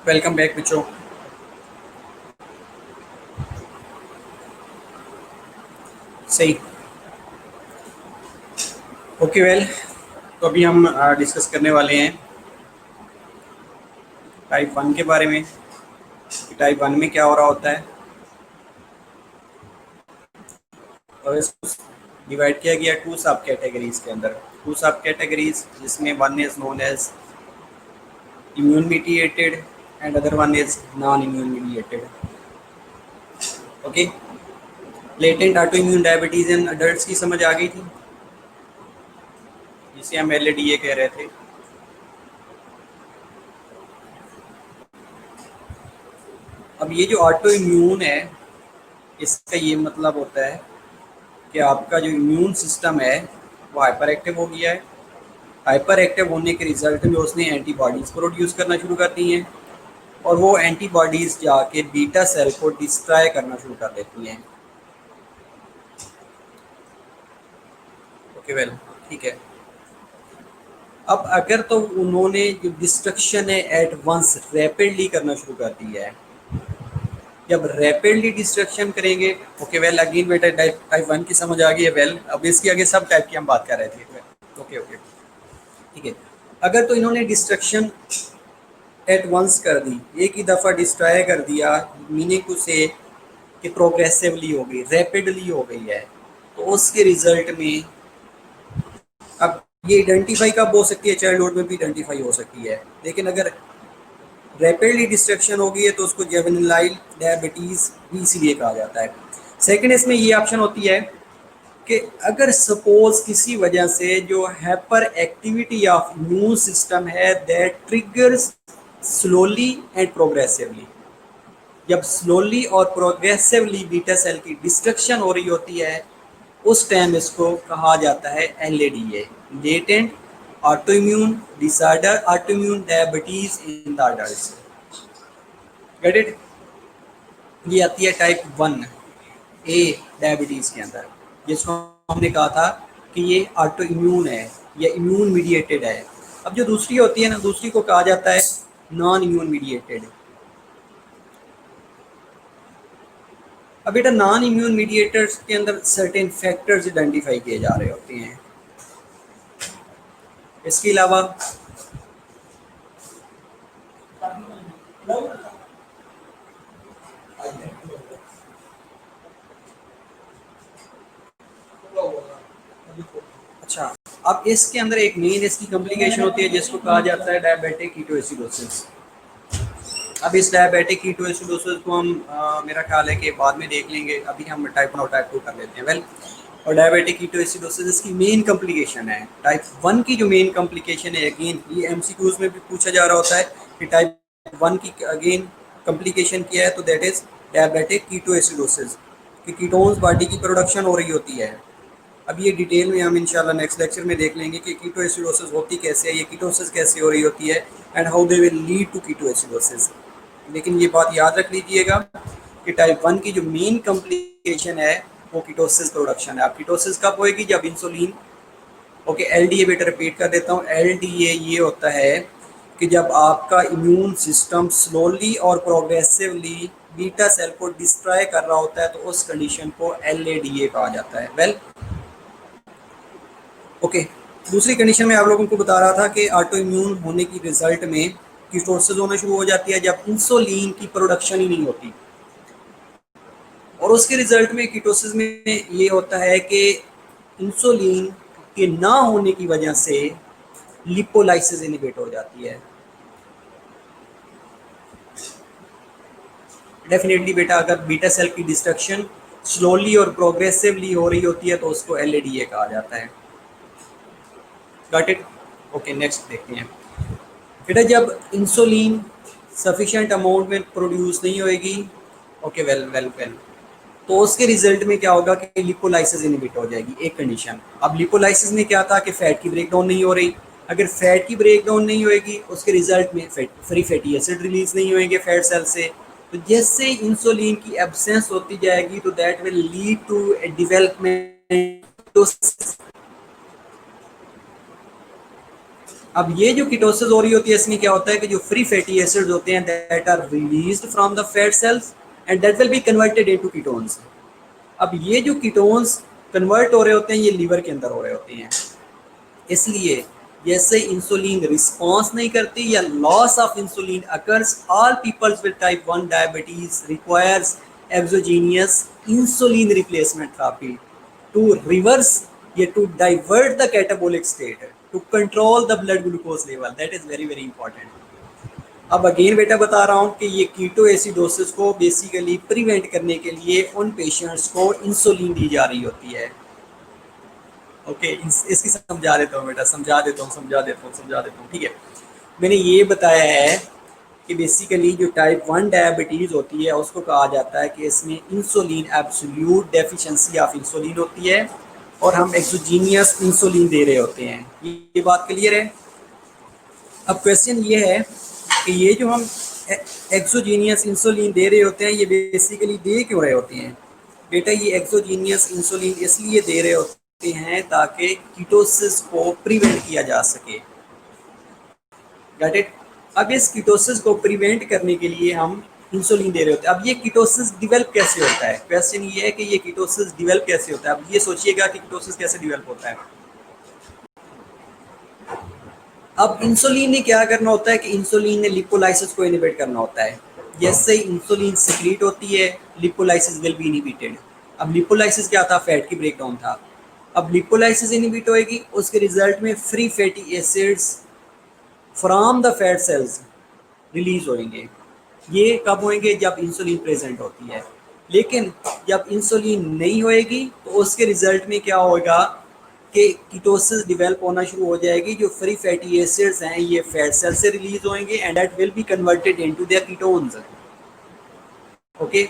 Welcome back बच्चों। सही। Okay well, तो अभी हम डिस्कस करने वाले हैं टाइप वन के बारे में कि टाइप वन में क्या हो रहा होता है। और इसको डिवाइड किया गया टू सब कैटेगरीज के अंदर। टू सब कैटेगरीज जिसमें one is known as immune mediated and other one is non immune mediated. Okay, latent auto immune diabetes in adult की समझ आ गई थी, जिसे हम LADA कह रहे थे। अब ये जो ऑटो इम्यून है, इसका ये मतलब होता है कि आपका जो इम्यून सिस्टम है वो हाइपर एक्टिव हो गया है। हाइपर एक्टिव होने के रिजल्ट में उसने एंटीबॉडीज़ प्रोड्यूस करना शुरू कर दी हैं और वो एंटीबॉडीज़ जाके बीटा सेल को डिस्ट्रॉय करना शुरू कर देती हैं। ओके वेल, ठीक है। अब अगर तो उन्होंने जो डिस्ट्रक्शन है एट वंस रैपिडली करना शुरू कर दिया है, जब रैपिडली डिस्ट्रक्शन करेंगे। ओके वेल, अगेन बेटा टाइप वन की समझ आ गई है। वेल, अब इसके आगे सब टाइप की हम बात कर रहे थे। ओके ओके, ठीक है। अगर तो इन्होंने डिस्ट्रक्शन एट वंस कर दी, एक ही दफ़ा डिस्ट्रॉय कर दिया, मीनिंग उसे कि प्रोग्रेसिवली हो गई, रैपिडली हो गई है, तो उसके रिजल्ट में अब ये आइडेंटिफाई कब हो सकती है? चाइल्डहुड में भी आइडेंटिफाई हो सकती है, लेकिन अगर रैपिडली डिस्ट्रक्शन हो गई है तो उसको जुवेनाइल डायबिटीज़ भी इसीलिए कहा जाता है। सेकंड, इसमें ये ऑप्शन होती है कि अगर सपोज किसी वजह से जो hyperactivity of immune system है that triggers slowly and progressively, जब स्लोली और प्रोग्रेसिवली बीटा सेल की डिस्ट्रक्शन हो रही होती है, उस टाइम इसको कहा जाता है LADA, latent autoimmune disorder, autoimmune diabetes in the adults. Get it? ये आती है टाइप 1A डायबिटीज के अंदर, जिसको हमने कहा था कि ये ऑटो इम्यून है या इम्यून मीडिएटेड है। अब जो दूसरी होती है ना, दूसरी को कहा जाता है नॉन इम्यून मीडिएटेड। अब बेटा नॉन इम्यून मीडिएटर्स के अंदर सर्टेन फैक्टर्स आइडेंटिफाई किए जा रहे होते हैं। इसके अलावा अच्छा, अब इसके अंदर एक मेन इसकी कॉम्प्लिकेशन होती है जिसको कहा जाता है डायबिटिक कीटोएसिडोसिस। अब इस डायबिटिक कीटोएसिडोसिस को हम मेरा ख्याल है कि बाद में देख लेंगे, अभी हम टाइप 1 और टाइप 2 कर लेते हैं। वेल, और डायबिटिक कीटोएसिडोसिस इसकी मेन कॉम्प्लिकेशन है। टाइप 1 की जो मेन कॉम्प्लिकेशन है, अगेन ये MCQs में भी पूछा जा रहा होता है कि टाइप 1 की अगेन कॉम्प्लिकेशन क्या है, तो दैट इज डायबिटिक कीटोएसिडोसिस कि कीटोन्स बॉडी की प्रोडक्शन हो रही होती है। अब ये डिटेल में हम इंशाल्लाह नेक्स्ट लेक्चर में देख लेंगे कि कीटोएसिडोसिस होती कैसे है, ये कीटोसिस कैसे हो रही होती है and how they will lead to ketoacidosis. लेकिन ये बात याद रख लीजिएगा कि टाइप 1 की जो मेन कॉम्प्लिकेशन है वो कीटोसिस प्रोडक्शन है। अब कीटोसिस कब होएगी? जब इंसुलिन, ओके LDA बेटा रिपीट कर देता हूँ, LDA ये होता है कि जब आपका इम्यून सिस्टम स्लोली और प्रोग्रेसिवली बीटा सेल को डिस्ट्रॉय कर रहा होता है, तो उस कंडीशन को LADA कहा जाता है। वेल, ओके, दूसरी कंडीशन में आप लोगों को बता रहा था कि ऑटो इम्यून होने की रिजल्ट में कीटोसिस होना शुरू हो जाती है जब इंसुलिन की प्रोडक्शन ही नहीं होती, और उसके रिजल्ट में कीटोसिस में ये होता है कि इंसुलिन के ना होने की वजह से लिपोलाइसिस इनिबिट हो जाती है। डेफिनेटली बेटा, अगर बीटा सेल की डिस्ट्रक्शन स्लोली और प्रोग्रेसिवली हो रही होती है तो उसको LADA कहा जाता है। Got it? ओके, नेक्स्ट देखते हैं बेटा, जब इंसुलिन सफिशिएंट अमाउंट में प्रोड्यूस नहीं होएगी, ओके वेल वेल वेल, तो उसके रिजल्ट में क्या होगा कि लिपोलाइसिस इनहिबिट हो जाएगी, एक कंडीशन। अब लिपोलाइसिस में क्या था कि फैट की ब्रेकडाउन नहीं हो रही। अगर फैट की ब्रेकडाउन नहीं होएगी, उसके रिजल्ट में फ्री फैटी एसिड रिलीज नहीं होएंगे फैट सेल से, तो जैसे इंसुलिन की एब्सेंस होती जाएगी तो that will lead to development. अब ये जो कीटोसिस हो रही होती है इसमें क्या होता है कि जो फ्री फैटी एसिड्स होते हैं that are released from the fat cells and that will be converted into ketones. अब ये जो कीटोन्स कन्वर्ट हो रहे होते हैं ये लीवर के अंदर हो रहे होते हैं, इसलिए जैसे इंसुलिन रिस्पॉन्स नहीं करती या loss of insulin occurs, all peoples with type 1 diabetes requires exogenous insulin replacement therapy to reverse या to divert the catabolic state to control the blood glucose level. That is very very important. अब again बेटा बता रहा हूँ कि ये keto acidosis को basically prevent करने के लिए उन पेशेंट्स को इंसुलिन दी जा रही होती है। ओके इसकी समझा देता हूँ बेटा, समझा देता हूँ। ठीक है, मैंने ये बताया है कि बेसिकली जो टाइप 1 डायबिटीज़ होती है उसको कहा जाता है कि इसमें insulin absolute deficiency of insulin होती है और हम एक्सोजीनियस इंसुलिन दे रहे होते हैं। ये बात क्लियर है। अब क्वेश्चन ये है कि ये जो हम एक्सोजीनियस इंसुलिन दे रहे होते हैं ये बेसिकली दे क्यों रहे होते हैं बेटा? ये एक्सोजीनियस इंसुलिन इसलिए दे रहे होते हैं ताकि कीटोसिस को प्रिवेंट किया जा सके। Got it. अब इस कीटोसिस को प्रिवेंट करने के लिए हम इंसुलिन दे रहे होते हैं। अब ये कीटोसिस डिवेल्प कैसे होता है? क्वेश्चन ये है कि ये कीटोसिस डिवेल्प कैसे होता है। अब ये सोचिएगा कि कीटोसिस कैसे डिवेल्प होता है। अब इंसुलिन ने क्या करना होता है कि इंसुलिन ने लिपोलाइसिस को इनहिबिट करना होता है। जैसे इंसुलिन सिक्रीट होती है लिपोलाइसिस विल बी इनहिबिटेड। अब लिपोलाइसिस क्या था? फैट की ब्रेकडाउन था। अब लिपोलाइसिस इनहिबिट होएगी, उसके रिजल्ट में free fatty acids from the fat sales release होंगे। ये कब होंगे? जब इंसुलिन प्रेजेंट होती है। लेकिन जब इंसुलिन नहीं होएगी तो उसके रिजल्ट में क्या होगा कि कीटोसिस डेवलप होना शुरू हो जाएगी। जो फ्री फैटी एसिड्स हैं ये फैट सेल से रिलीज होंगे and that will be converted into their ketones. Okay,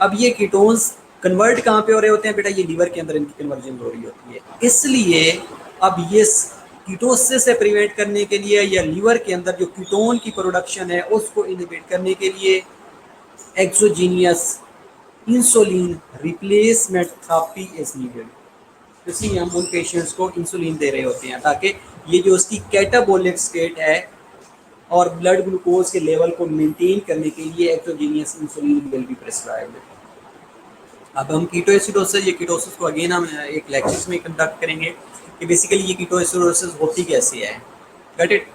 अब ये कीटोन्स कन्वर्ट कहाँ पे हो रहे होते हैं बेटा? ये लीवर के अंदर इनकी कन्वर्जन हो रही होती है। इसलिए अब ये कीटोसिस से प्रिवेंट करने के लिए या लीवर के अंदर जो कीटोन की प्रोडक्शन है उसको इनहिबिट करने के लिए exogenous insulin replacement therapy is needed. इसलिए हम उन पेशेंट्स को इंसुलिन दे रहे होते हैं ताकि ये जो उसकी कैटाबोलिक स्टेट है और ब्लड ग्लूकोज के लेवल को मेंटेन करने के लिए exogenous insulin will be prescribed. अब हम कीटोएसिडोसिस, ये कीटोसिस को अगेन हम एक लेक्चर्स में कंडक्ट करेंगे कि बेसिकली ये कीटोएसिडोसिस होती कैसे है। Got it.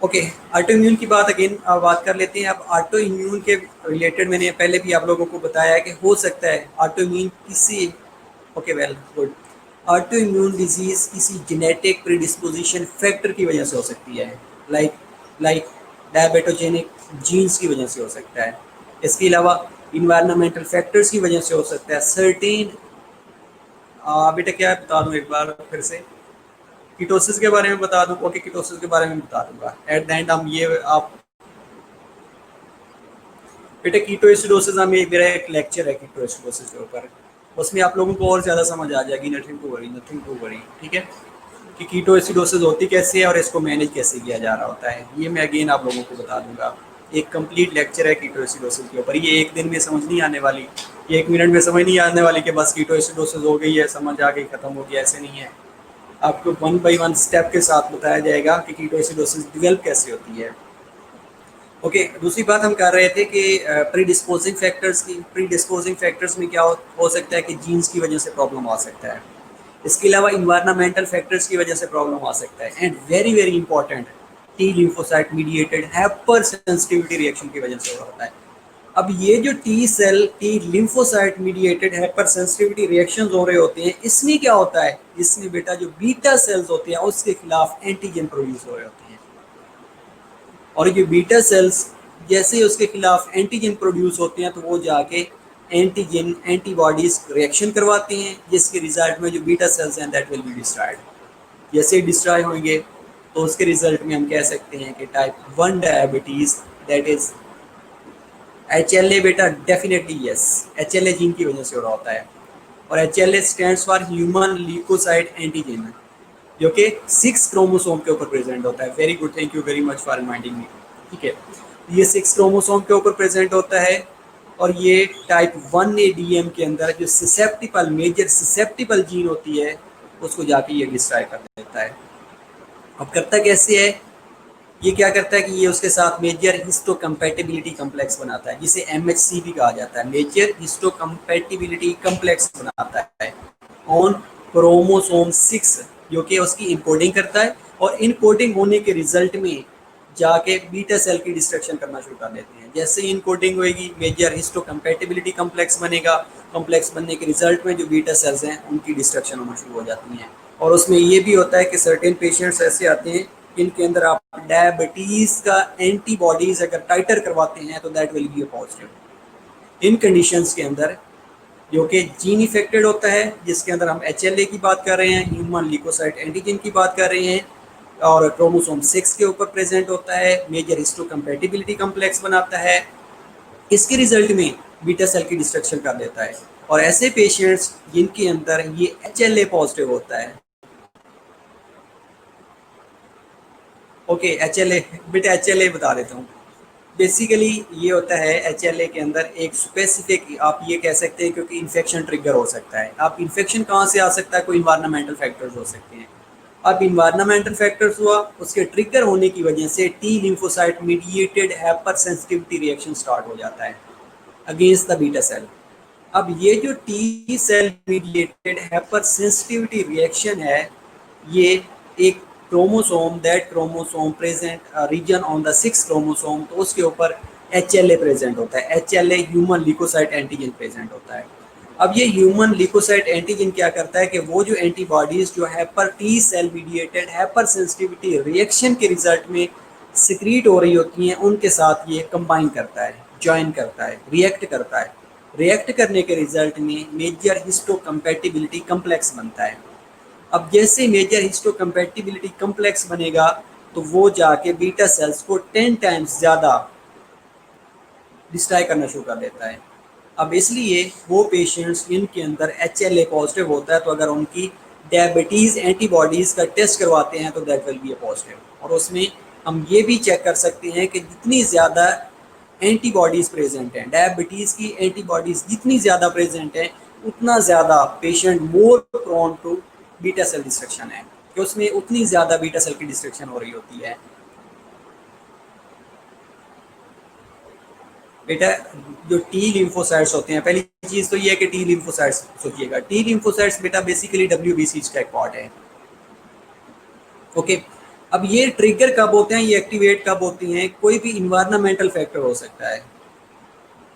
Okay, auto immune की बात अगेन बात कर लेते हैं। अब ऑटो इम्यून के रिलेटेड मैंने पहले भी आप लोगों को बताया है कि हो सकता है ऑटो इम्यून किसी okay well good auto immune disease किसी जेनेटिक प्रीडिस्पोजिशन फैक्टर की वजह से हो सकती है, लाइक डायबिटोजेनिक जीन्स की वजह से हो सकता है। इसके अलावा इन्वायरमेंटल फैक्टर्स की वजह से हो सकता है। सर्टेन बेटा क्या बता दूं एक बार फिर से, कीटोसिस के बारे में बता दूं। ओके, कीटोसिस के बारे में बता दूंगा एट द एंड। हम ये आप बेटा कीटोएसिडोसिस में मेरा एक लेक्चर है कीटोएसिडोसिस के ऊपर, उसमें आप लोगों को और ज़्यादा समझ आ जाएगी। Nothing to worry. ठीक है, कि कीटोएसिडोसिस होती कैसे है और इसको मैनेज कैसे किया जा रहा होता है, ये मैं अगेन आप लोगों को बता दूंगा। एक कंप्लीट लेक्चर है कीटोएसिडोसिस के ऊपर। ये एक दिन में समझ नहीं आने वाली, ये 1 मिनट में समझ नहीं आने वाली कि बस कीटोएसिडोसिस हो गई है, समझ आ गई, खत्म हो गया। ऐसे नहीं है, आपको 1 बाय 1 स्टेप के साथ बताया जाएगा कि कीटोएसिडोसिस डेवलप कैसे होती है। ओके, दूसरी बात हम कर रहे थे कि प्रीडिस्पोजिंग फैक्टर्स की। प्रीडिस्पोजिंग फैक्टर्स में क्या हो सकता है कि जीन्स की वजह से प्रॉब्लम आ सकता है। इसके अलावा इन्वायरमेंटल फैक्टर्स की वजह से प्रॉब्लम आ सकता है। And very very important, T lymphocyte mediated hyper sensitivity reaction की वजह से होता है। अब ये जो T lymphocyte mediated hyper sensitivity reaction हो रहे होते हैं, इसमें क्या होता है? इसमें बेटा जो बीटा सेल्स होते हैं उसके खिलाफ एंटीजन प्रोड्यूस हो रहे होते हैं और ये बीटा सेल्स जैसे ही उसके खिलाफ एंटीजन प्रोड्यूस होते हैं तो वो जाके एंटीजन एंटीबॉडीज रिएक्शन करवाते हैं, जिसके रिजल्ट में जो बीटा सेल्स हैं दैट विल बी डिस्ट्रॉयड। जैसे ही डिस्ट्रॉय होंगे तो उसके रिजल्ट में हम कह सकते हैं कि type 1 diabetes that is HLA बेटा डेफिनेटली यस, HLA जीन की वजह से हो रहा होता है। और HLA stands for human leukocyte antigen, जो कि 6 क्रोमोसोम के ऊपर प्रेजेंट होता है। Very good, thank you very much for reminding me. ठीक है, ये 6 क्रोमोसोम के ऊपर प्रेजेंट होता है और ये टाइप 1A DM के अंदर जो ससेप्टिबल मेजर ससेप्टिबल जीन होती है उसको जाके ये डिस्ट्रॉय कर देता है। अब करता कैसे है, ये क्या करता है कि ये उसके साथ मेजर हिस्टोकम्पैटिबिलिटी कम्प्लेक्स बनाता है, जिसे MHC भी कहा जाता है, मेजर हिस्टोकम्पैटिबिलिटी कम्प्लेक्स बनाता है ऑन क्रोमोसोम 6, जो कि उसकी इनकोडिंग करता है, और इनकोडिंग होने के रिजल्ट में जाके बीटा सेल की डिस्ट्रक्शन करना शुरू कर देते हैं। जैसे ही इनकोडिंग होएगी मेजर हिस्टोकम्पैटिबिलिटी कम्प्लेक्स बनेगा, कम्प्लेक्स बनने के रिजल्ट में जो बीटा सेल्स हैं उनकी डिस्ट्रक्शन होना शुरू हो जाती हैं। और उसमें ये भी होता है कि सर्टेन पेशेंट्स ऐसे आते हैं इनके अंदर आप डायबिटीज का एंटीबॉडीज अगर टाइटर करवाते हैं तो that will B positive. In conditions के अंदर जो कि जीन इफेक्टेड होता है, जिसके अंदर हम HLA की बात कर रहे हैं, ह्यूमन ल्यूकोसाइट एंटीजन की बात कर रहे हैं, और क्रोमोसोम 6 के ऊपर प्रेजेंट होता है, मेजर हिस्टोकम्पैटिबिलिटी कम्प्लेक्स बनाता है, इसके रिजल्ट में बीटा सेल की डिस्ट्रक्शन कर देता है। और ऐसे पेशेंट्स जिनके अंदर ये HLA पॉजिटिव होता है, ओके HLA, बेटा HLA बता देता हूँ। बेसिकली ये होता है HLA के अंदर एक स्पेसिफिक, आप ये कह सकते हैं क्योंकि इन्फेक्शन ट्रिगर हो सकता है। आप इन्फेक्शन कहाँ से आ सकता है, कोई इन्वायरमेंटल फैक्टर्स हो सकते हैं। अब इन्वायरमेंटल फैक्टर्स हुआ, उसके ट्रिगर होने की वजह से T lymphocyte mediated hyper sensitivity reaction start हो जाता है अगेंस्ट द बीटा सेल। अब ये जो T cell mediated hyper sensitivity reaction है, ये एक chromosome, that chromosome present region on the 6 chromosome, तो उसके ऊपर HLA प्रेजेंट होता है, HLA human leukocyte antigen present होता है। अब ये ह्यूमन ल्यूकोसाइट एंटीजन क्या करता है कि वो जो एंटीबॉडीज जो helper T cell mediated hyper sensitivity reaction के रिजल्ट में सिक्रीट हो रही होती हैं, उनके साथ ये कंबाइन करता है, ज्वाइन करता है, रिएक्ट करता है। रिएक्ट करने के रिजल्ट में मेजर हिस्टोकम्पैटिबिलिटी कम्प्लेक्स बनता है। अब जैसे मेजर हिस्टोकम्पैटिबिलिटी कम्प्लेक्स बनेगा तो वो जाके बीटा सेल्स को 10 टाइम्स ज़्यादा डिस्ट्रॉय करना शुरू कर देता है। अब इसलिए वो पेशेंट्स इनके अंदर HLA पॉजिटिव होता है, तो अगर उनकी डायबिटीज़ एंटीबॉडीज़ का टेस्ट करवाते हैं तो दैट विल बी पॉजिटिव। और उसमें हम ये भी चेक कर सकते हैं कि जितनी ज़्यादा एंटीबॉडीज़ प्रेजेंट हैं, डायबिटीज़ की एंटीबॉडीज़ जितनी ज़्यादा प्रेजेंट हैं, उतना ज़्यादा patient more prone to beta cell destruction है, कि उसमें उतनी ज़्यादा बीटा सेल की डिस्ट्रक्शन हो रही होती है। बेटा जो टी लिम्फोसाइट्स होते हैं, पहली चीज़ तो ये है कि टी लिम्फोसाइट्स सोचिएगा, टी लिम्फोसाइट्स बेटा बेसिकली WBC का एक पार्ट है। ओके, अब ये ट्रिगर कब होते हैं, ये एक्टिवेट कब होती हैं, कोई भी इन्वायरमेंटल फैक्टर हो सकता है,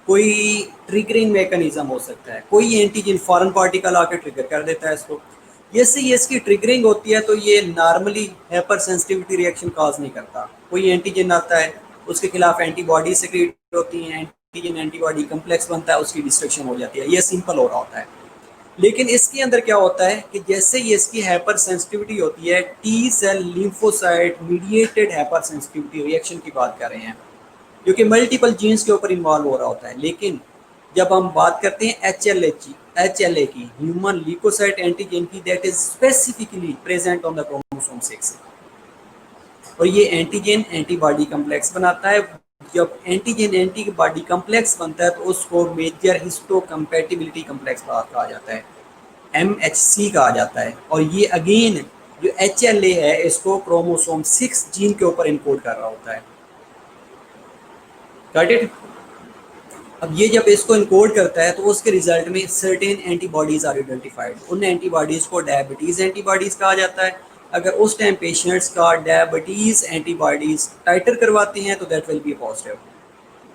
कोई ट्रिगरिंग मैकेनिज्म हो सकता है, कोई एंटीजन फॉरेन पार्टिकल आकर ट्रिगर कर देता है इसको। जैसे ये इसकी ट्रिगरिंग होती है तो ये normally hyper sensitivity reaction cause नहीं करता। कोई एंटीजन आता है, उसके खिलाफ एंटीबॉडी सिक्रीट होती हैं, एंटीजन एंटीबॉडी कम्प्लेक्स बनता है, उसकी डिस्ट्रक्शन हो जाती है, ये सिंपल हो रहा होता है। लेकिन इसके अंदर क्या होता है कि जैसे ये इसकी हाइपर सेंसिटिविटी होती है, T cell lymphocyte mediated hyper sensitivity reaction की बात कर रहे हैं, जो कि मल्टीपल जीन्स के ऊपर इन्वॉल्व हो रहा होता है। लेकिन जब हम बात करते हैं HLA की, ह्यूमन ल्यूकोसाइट एंटीजन की, that is specifically present on the chromosome 6, और ये एंटीजन एंटीबॉडी कम्प्लेक्स बनाता है। जब एंटीजन एंटीबॉडी कम्प्लेक्स बनता है तो उसको मेजर हिस्टोकम्पैटिबिलिटी कम्प्लेक्स कहा जाता है, MHC कहा जाता है। और ये अगेन जो HLA है इसको क्रोमोसोम 6 जीन के ऊपर इनकोड कर रहा होता है। Got it. अब ये जब इसको इनकोड करता है तो उसके रिजल्ट में सर्टेन एंटीबॉडीज आर आइडेंटिफाइड। उन एंटीबॉडीज को डायबिटीज एंटीबॉडीज कहा जाता है। अगर उस टाइम पेशेंट्स का डायबिटीज एंटीबॉडीज टाइटर करवाते हैं तो दैट विल बी पॉजिटिव।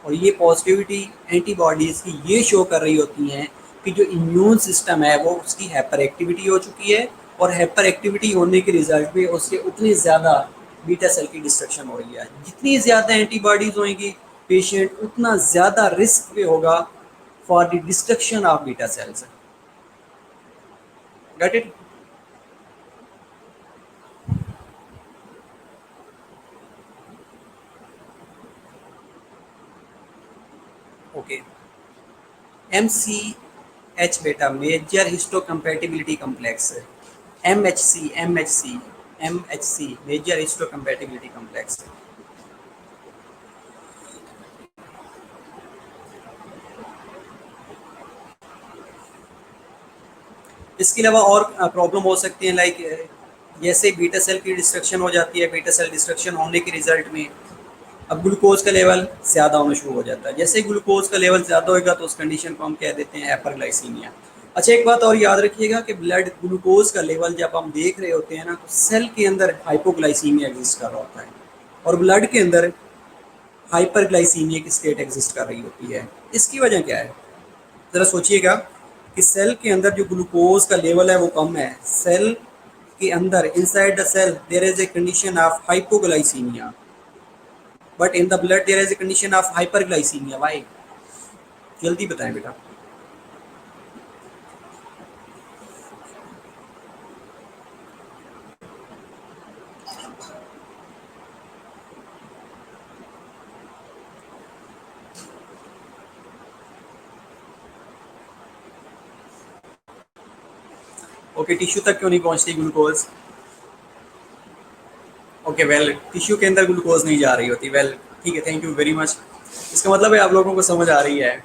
और ये पॉजिटिविटी एंटीबॉडीज की ये शो कर रही होती हैं कि जो इम्यून सिस्टम है वो उसकी हाइपर एक्टिविटी हो चुकी है, और हाइपर एक्टिविटी होने के रिजल्ट में उसके उतनी ज़्यादा बीटा सेल की डिस्ट्रक्शन हो रही है। जितनी ज़्यादा एंटीबॉडीज होंगी पेशेंट उतना ज़्यादा रिस्क पे होगा for the destruction of beta cells. Got it. Okay, MCH बेटा major histocompatibility complex, MHC major histocompatibility complex. इसके अलावा और प्रॉब्लम हो सकती है, लाइक जैसे बीटा सेल की डिस्ट्रक्शन हो जाती है, बीटा सेल डिस्ट्रक्शन होने के रिजल्ट में अब ग्लूकोज का लेवल ज़्यादा होना शुरू हो जाता है। जैसे ग्लूकोज का लेवल ज़्यादा होगा तो उस कंडीशन को हम कह देते हैं हाइपरग्लाइसीमिया। अच्छा, एक बात और याद रखिएगा कि ब्लड ग्लूकोज का लेवल जब हम देख रहे होते हैं ना, तो सेल के अंदर हाइपोग्लाइसीमिया एग्जिस्ट कर रहा होता है और ब्लड के अंदर हाइपरग्लाइसीमिया की स्टेट एग्जिस्ट कर रही होती है। इसकी वजह क्या है? ज़रा सोचिएगा कि सेल के अंदर जो ग्लूकोज का लेवल है वो कम है। सेल के अंदर inside the cell there is a condition of hypoglycaemia, but in the blood there is a condition of hyperglycaemia. Why? जल्दी बताएं बेटा। ओके, टिश्यू तक क्यों नहीं पहुंचती ग्लूकोज? ओके वेल, टिश्यू के अंदर ग्लूकोज नहीं जा रही होती। वेल ठीक है, थैंक यू वेरी मच। इसका मतलब है आप लोगों को समझ आ रही है।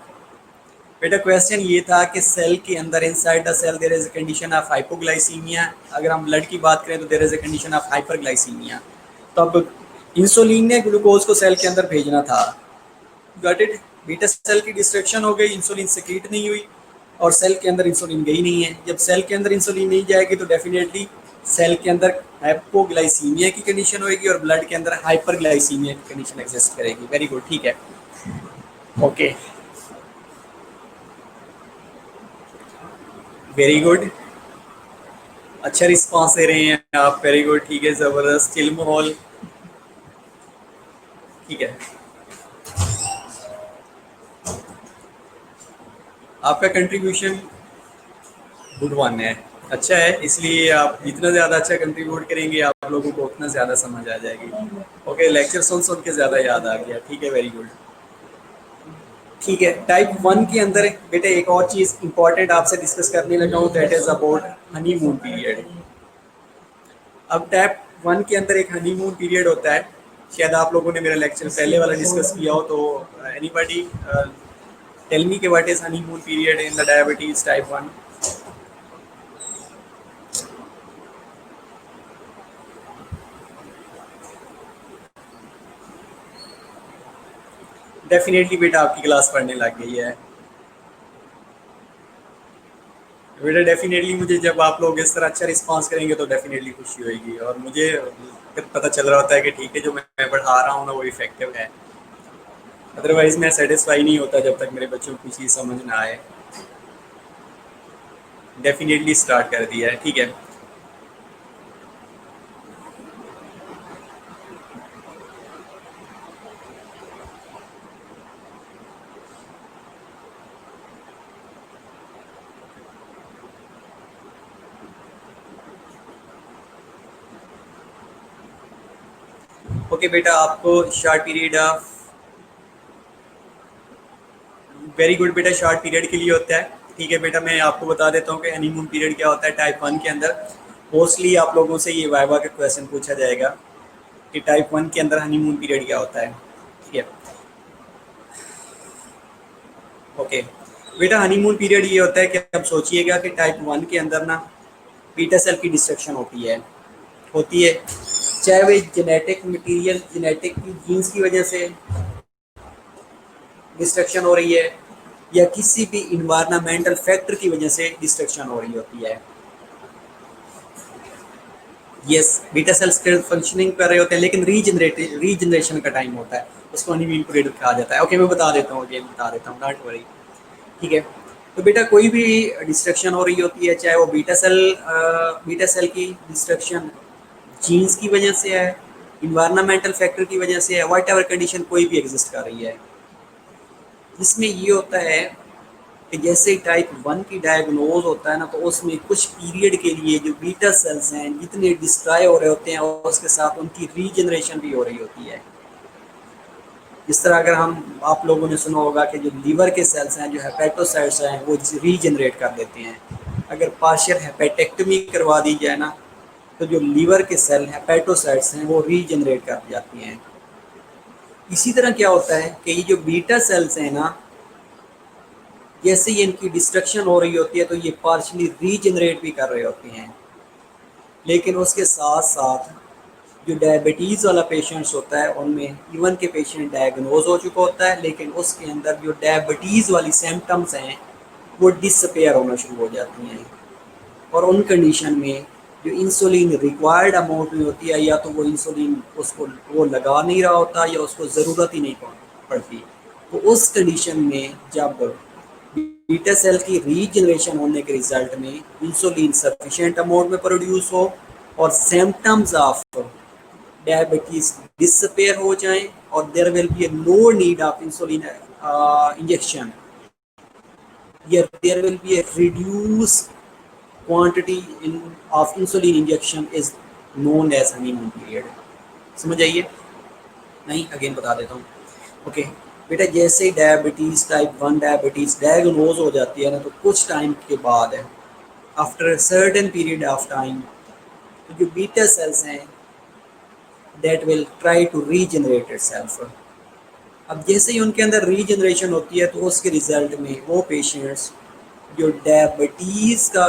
बेटा क्वेश्चन ये था कि सेल के अंदर inside the cell there is a condition of hypoglycaemia. अगर हम ब्लड की बात करें तो there is a condition of hyperglycaemia. तो अब इंसुलिन ने ग्लूकोज को सेल के अंदर भेजना था। Got it? बीटा सेल की डिस्ट्रक्शन हो गई, इंसुलिन सेक्रीट नहीं हुई और सेल के अंदर इंसुलिन गई नहीं है। जब सेल के अंदर इंसुलिन नहीं जाएगी तो डेफिनेटली सेल के अंदर हाइपोग्लाइसीमिया की कंडीशन होगी और ब्लड के अंदर हाइपरग्लाइसीमिया की कंडीशन एग्जिस्ट करेगी। वेरी गुड, ठीक है, ओके, वेरी गुड। अच्छा रिस्पॉन्स दे रहे हैं आप, वेरी गुड, ठीक है, ज़बरदस्त। चिल माहौल, ठीक है। आपका कंट्रीब्यूशन गुड वन है, अच्छा है, इसलिए आप जितना ज़्यादा अच्छा कंट्रीब्यूट करेंगे आप लोगों को उतना ज़्यादा समझ आ जाएगी। ओके, लेक्चर सुन सुन के ज़्यादा याद आ गया, ठीक है, वेरी गुड। ठीक है, टाइप वन के अंदर बेटे एक और चीज़ इंपॉर्टेंट आपसे डिस्कस करने लगा हूँ, that is about honeymoon period. अब टाइप वन के अंदर एक हनीमून पीरियड होता है। शायद आप लोगों ने मेरा लेक्चर पहले वाला डिस्कस किया हो, तो एनीबॉडी टेल मी कि what is honeymoon period in the diabetes type one? Definitely बेटा आपकी क्लास पढ़ने लग गई है। बेटा डेफिनेटली मुझे जब आप लोग इस तरह अच्छा रिस्पांस करेंगे तो डेफिनेटली खुशी होगी और मुझे फिर पता चल रहा होता है कि ठीक है जो मैं पढ़ा रहा हूँ ना वो इफेक्टिव है। अदरवाइज मैं सेटिस्फाई नहीं होता जब तक मेरे बच्चों को चीज़ समझ ना आए। डेफिनेटली स्टार्ट कर दिया है, ठीक है। ओके बेटा, आपको short period of, very good बेटा, शॉर्ट पीरियड के लिए होता है। ठीक है बेटा, मैं आपको बता देता हूँ कि हनीमून पीरियड क्या होता है टाइप वन के अंदर। मोस्टली आप लोगों से ये वाइवा का क्वेश्चन पूछा जाएगा कि टाइप वन के अंदर हनीमून पीरियड क्या होता है, ठीक है। ओके बेटा, हनीमून पीरियड ये होता है कि अब सोचिएगा कि टाइप वन के अंदर ना बीटा सेल की डिस्ट्रक्शन होती है, चाहे वे जेनेटिक मटेरियल, जेनेटिक की जीन्स की वजह से डिस्ट्रक्शन हो रही है या किसी भी इन्वायरमेंटल फैक्टर की वजह से डिस्ट्रक्शन हो रही होती है। यस, बीटा सेल्स फंक्शनिंग कर रहे होते हैं लेकिन रीजनरेशन का टाइम होता है, उसको हनीमून पीरियड कहा जाता है। ओके, मैं बता देता हूँ, अगेन बता देता हूँ, डोंट वरी, ठीक है। तो बेटा कोई भी डिस्ट्रक्शन हो रही होती है, चाहे वो बीटा सेल की डिस्ट्रक्शन जीन्स की वजह से है, इन्वायरमेंटल फैक्टर की वजह से है, वट एवर कंडीशन कोई भी एग्जिस्ट कर रही है। इसमें ये होता है कि जैसे टाइप वन की डायग्नोज होता है ना, तो उसमें कुछ पीरियड के लिए जो बीटा सेल्स हैं जितने डिस्ट्रॉय हो रहे होते हैं और उसके साथ उनकी रीजनरेशन भी हो रही होती है। जिस तरह अगर हम, आप लोगों ने सुना होगा कि जो लीवर के सेल्स हैं, जो हेपेटोसाइट्स हैं, वो रीजनरेट कर देते हैं। अगर पार्शियल हेपेटेक्टमी करवा दी जाए ना, तो जो लीवर के सेल हेपेटोसाइट्स हैं वो रीजनरेट कर जाती हैं। इसी तरह क्या होता है कि ये जो बीटा सेल्स हैं ना, जैसे ही इनकी डिस्ट्रक्शन हो रही होती है तो ये पार्शली रीजनरेट भी कर रहे होते हैं। लेकिन उसके साथ साथ जो डायबिटीज़ वाला पेशेंट्स होता है उनमें इवन के पेशेंट डायग्नोज हो चुका होता है, लेकिन उसके अंदर जो डायबिटीज़ वाली सिम्टम्स हैं वो डिसअपेयर होना शुरू हो जाती हैं। और उन कंडीशन में जो इंसुलिन रिक्वायर्ड अमाउंट में होती है, या तो वो इंसुलिन उसको वो लगा नहीं रहा होता या उसको ज़रूरत ही नहीं पड़ती। तो उस कंडीशन में जब बीटा सेल की रीजनरेशन होने के रिजल्ट में इंसुलिन सफिशिएंट अमाउंट में प्रोड्यूस हो और सिम्टम्स ऑफ डायबिटीज डिसअपेयर हो जाएं और there will be no need of insulin injection, या there will be a reduced quantity of insulin injection is known as honeymoon period। समझ आइए? नहीं, अगेन बता देता हूँ। ओके बेटा, जैसे डायबिटीज़ टाइप 1 डायबिटीज़ डायग्नोज हो जाती है ना, तो कुछ टाइम के बाद है, after certain period of time, तो जो बीटा सेल्स हैं that will try to regenerate itself. अब जैसे ही उनके अंदर रीजनरेशन होती है तो उसके रिजल्ट में वो पेशेंट्स जो डायबिटीज़ का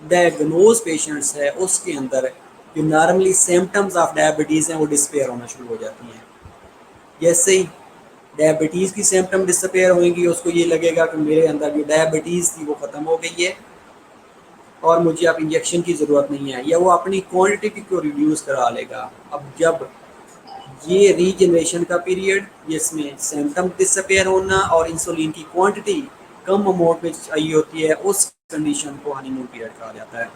डायग्नोज पेशेंट्स है उसके अंदर जो नॉर्मली सिम्टम्स ऑफ डायबिटीज़ हैं वो डिसपेयर होना शुरू हो जाती हैं। जैसे ही डायबिटीज़ की सिम्टम डिसपेयर होंगी, उसको ये लगेगा कि मेरे अंदर जो डायबिटीज़ थी वो ख़त्म हो गई है और मुझे अब इंजेक्शन की ज़रूरत नहीं है, या वो अपनी क्वांटिटी को रिड्यूस करा लेगा। अब जब ये रीजनरेशन का पीरियड जिसमें सिम्टम डिसअपेयर होना और इंसुलिन की क्वांटिटी कम अमाउंट में चाहिए होती है, उस कंडीशन को हनीमून पीरियड कहा जाता है।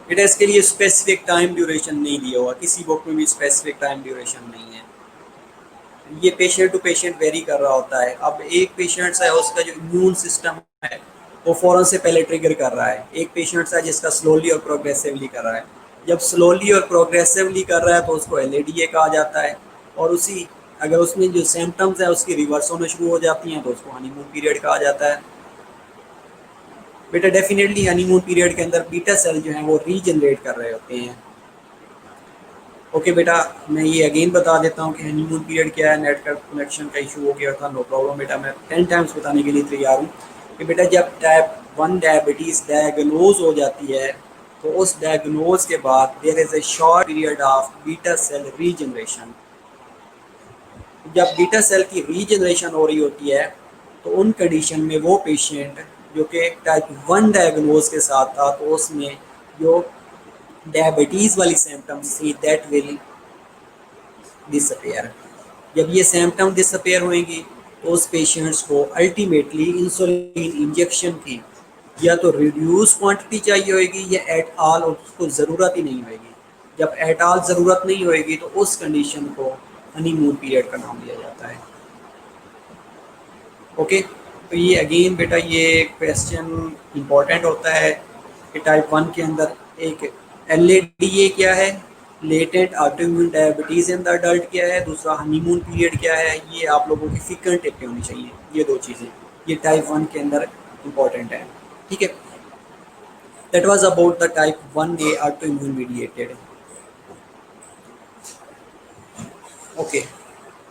बेटा इसके लिए स्पेसिफिक टाइम ड्यूरेशन नहीं दिया हुआ, किसी बुक में भी स्पेसिफिक टाइम ड्यूरेशन नहीं है, ये पेशेंट टू पेशेंट वेरी कर रहा होता है। अब एक पेशेंट है उसका जो इम्यून सिस्टम है वो फ़ौरन से पहले ट्रिगर कर रहा है, एक पेशेंट है जिसका स्लोली और प्रोग्रेसिवली कर रहा है। जब स्लोली और प्रोग्रेसिवली कर रहा है तो उसको LADA कहा जाता है, और उसी अगर उसमें जो सिम्टम्स है उसकी रिवर्स होना शुरू हो जाती हैं तो उसको हनीमून पीरियड कहा जाता है। बेटा डेफिनेटली हनीमून पीरियड के अंदर बीटा सेल जो हैं वो रीजनरेट कर रहे होते हैं। ओके बेटा, मैं ये अगेन बता देता हूँ कि हनीमून पीरियड क्या है। नेट का कनेक्शन का इशू हो गया था, नो प्रॉब्लम बेटा, मैं 10 टाइम्स बताने के लिए तैयार हूँ कि बेटा जब टाइप 1 डायबिटीज़ डायग्नोज हो जाती है तो उस डायग्नोज के बाद there is a short period of beta cell regeneration. जब बीटा सेल की रीजनरेशन हो रही होती है तो उन कंडीशन में वो पेशेंट जो कि टाइप 1 डायग्नोज के साथ था तो उसमें जो डायबिटीज़ वाली सिम्टम्स थी दैट विल डिसअपेयर। जब ये सिम्टम डिसअपेयर होंगी तो उस पेशेंट्स को अल्टीमेटली इंसुलिन इंजेक्शन की या तो रिड्यूस क्वांटिटी चाहिए होगी या एट ऑल उसको ज़रूरत ही नहीं होगी। जब एट ऑल ज़रूरत नहीं होगी तो उस कंडीशन को हनीमून पीरियड का नाम दिया जाता है। ओके, तो ये अगेन बेटा ये क्वेश्चन इम्पॉर्टेंट होता है कि टाइप 1 के अंदर एक LADA क्या है, latent autoimmune diabetes in the adult क्या है, दूसरा हनीमून पीरियड क्या है। ये आप लोगों की फिक्र टिप पे होनी चाहिए, ये दो चीज़ें ये टाइप 1 के अंदर इम्पॉर्टेंट है। ठीक है, that was about the type 1A autoimmune mediated. Okay,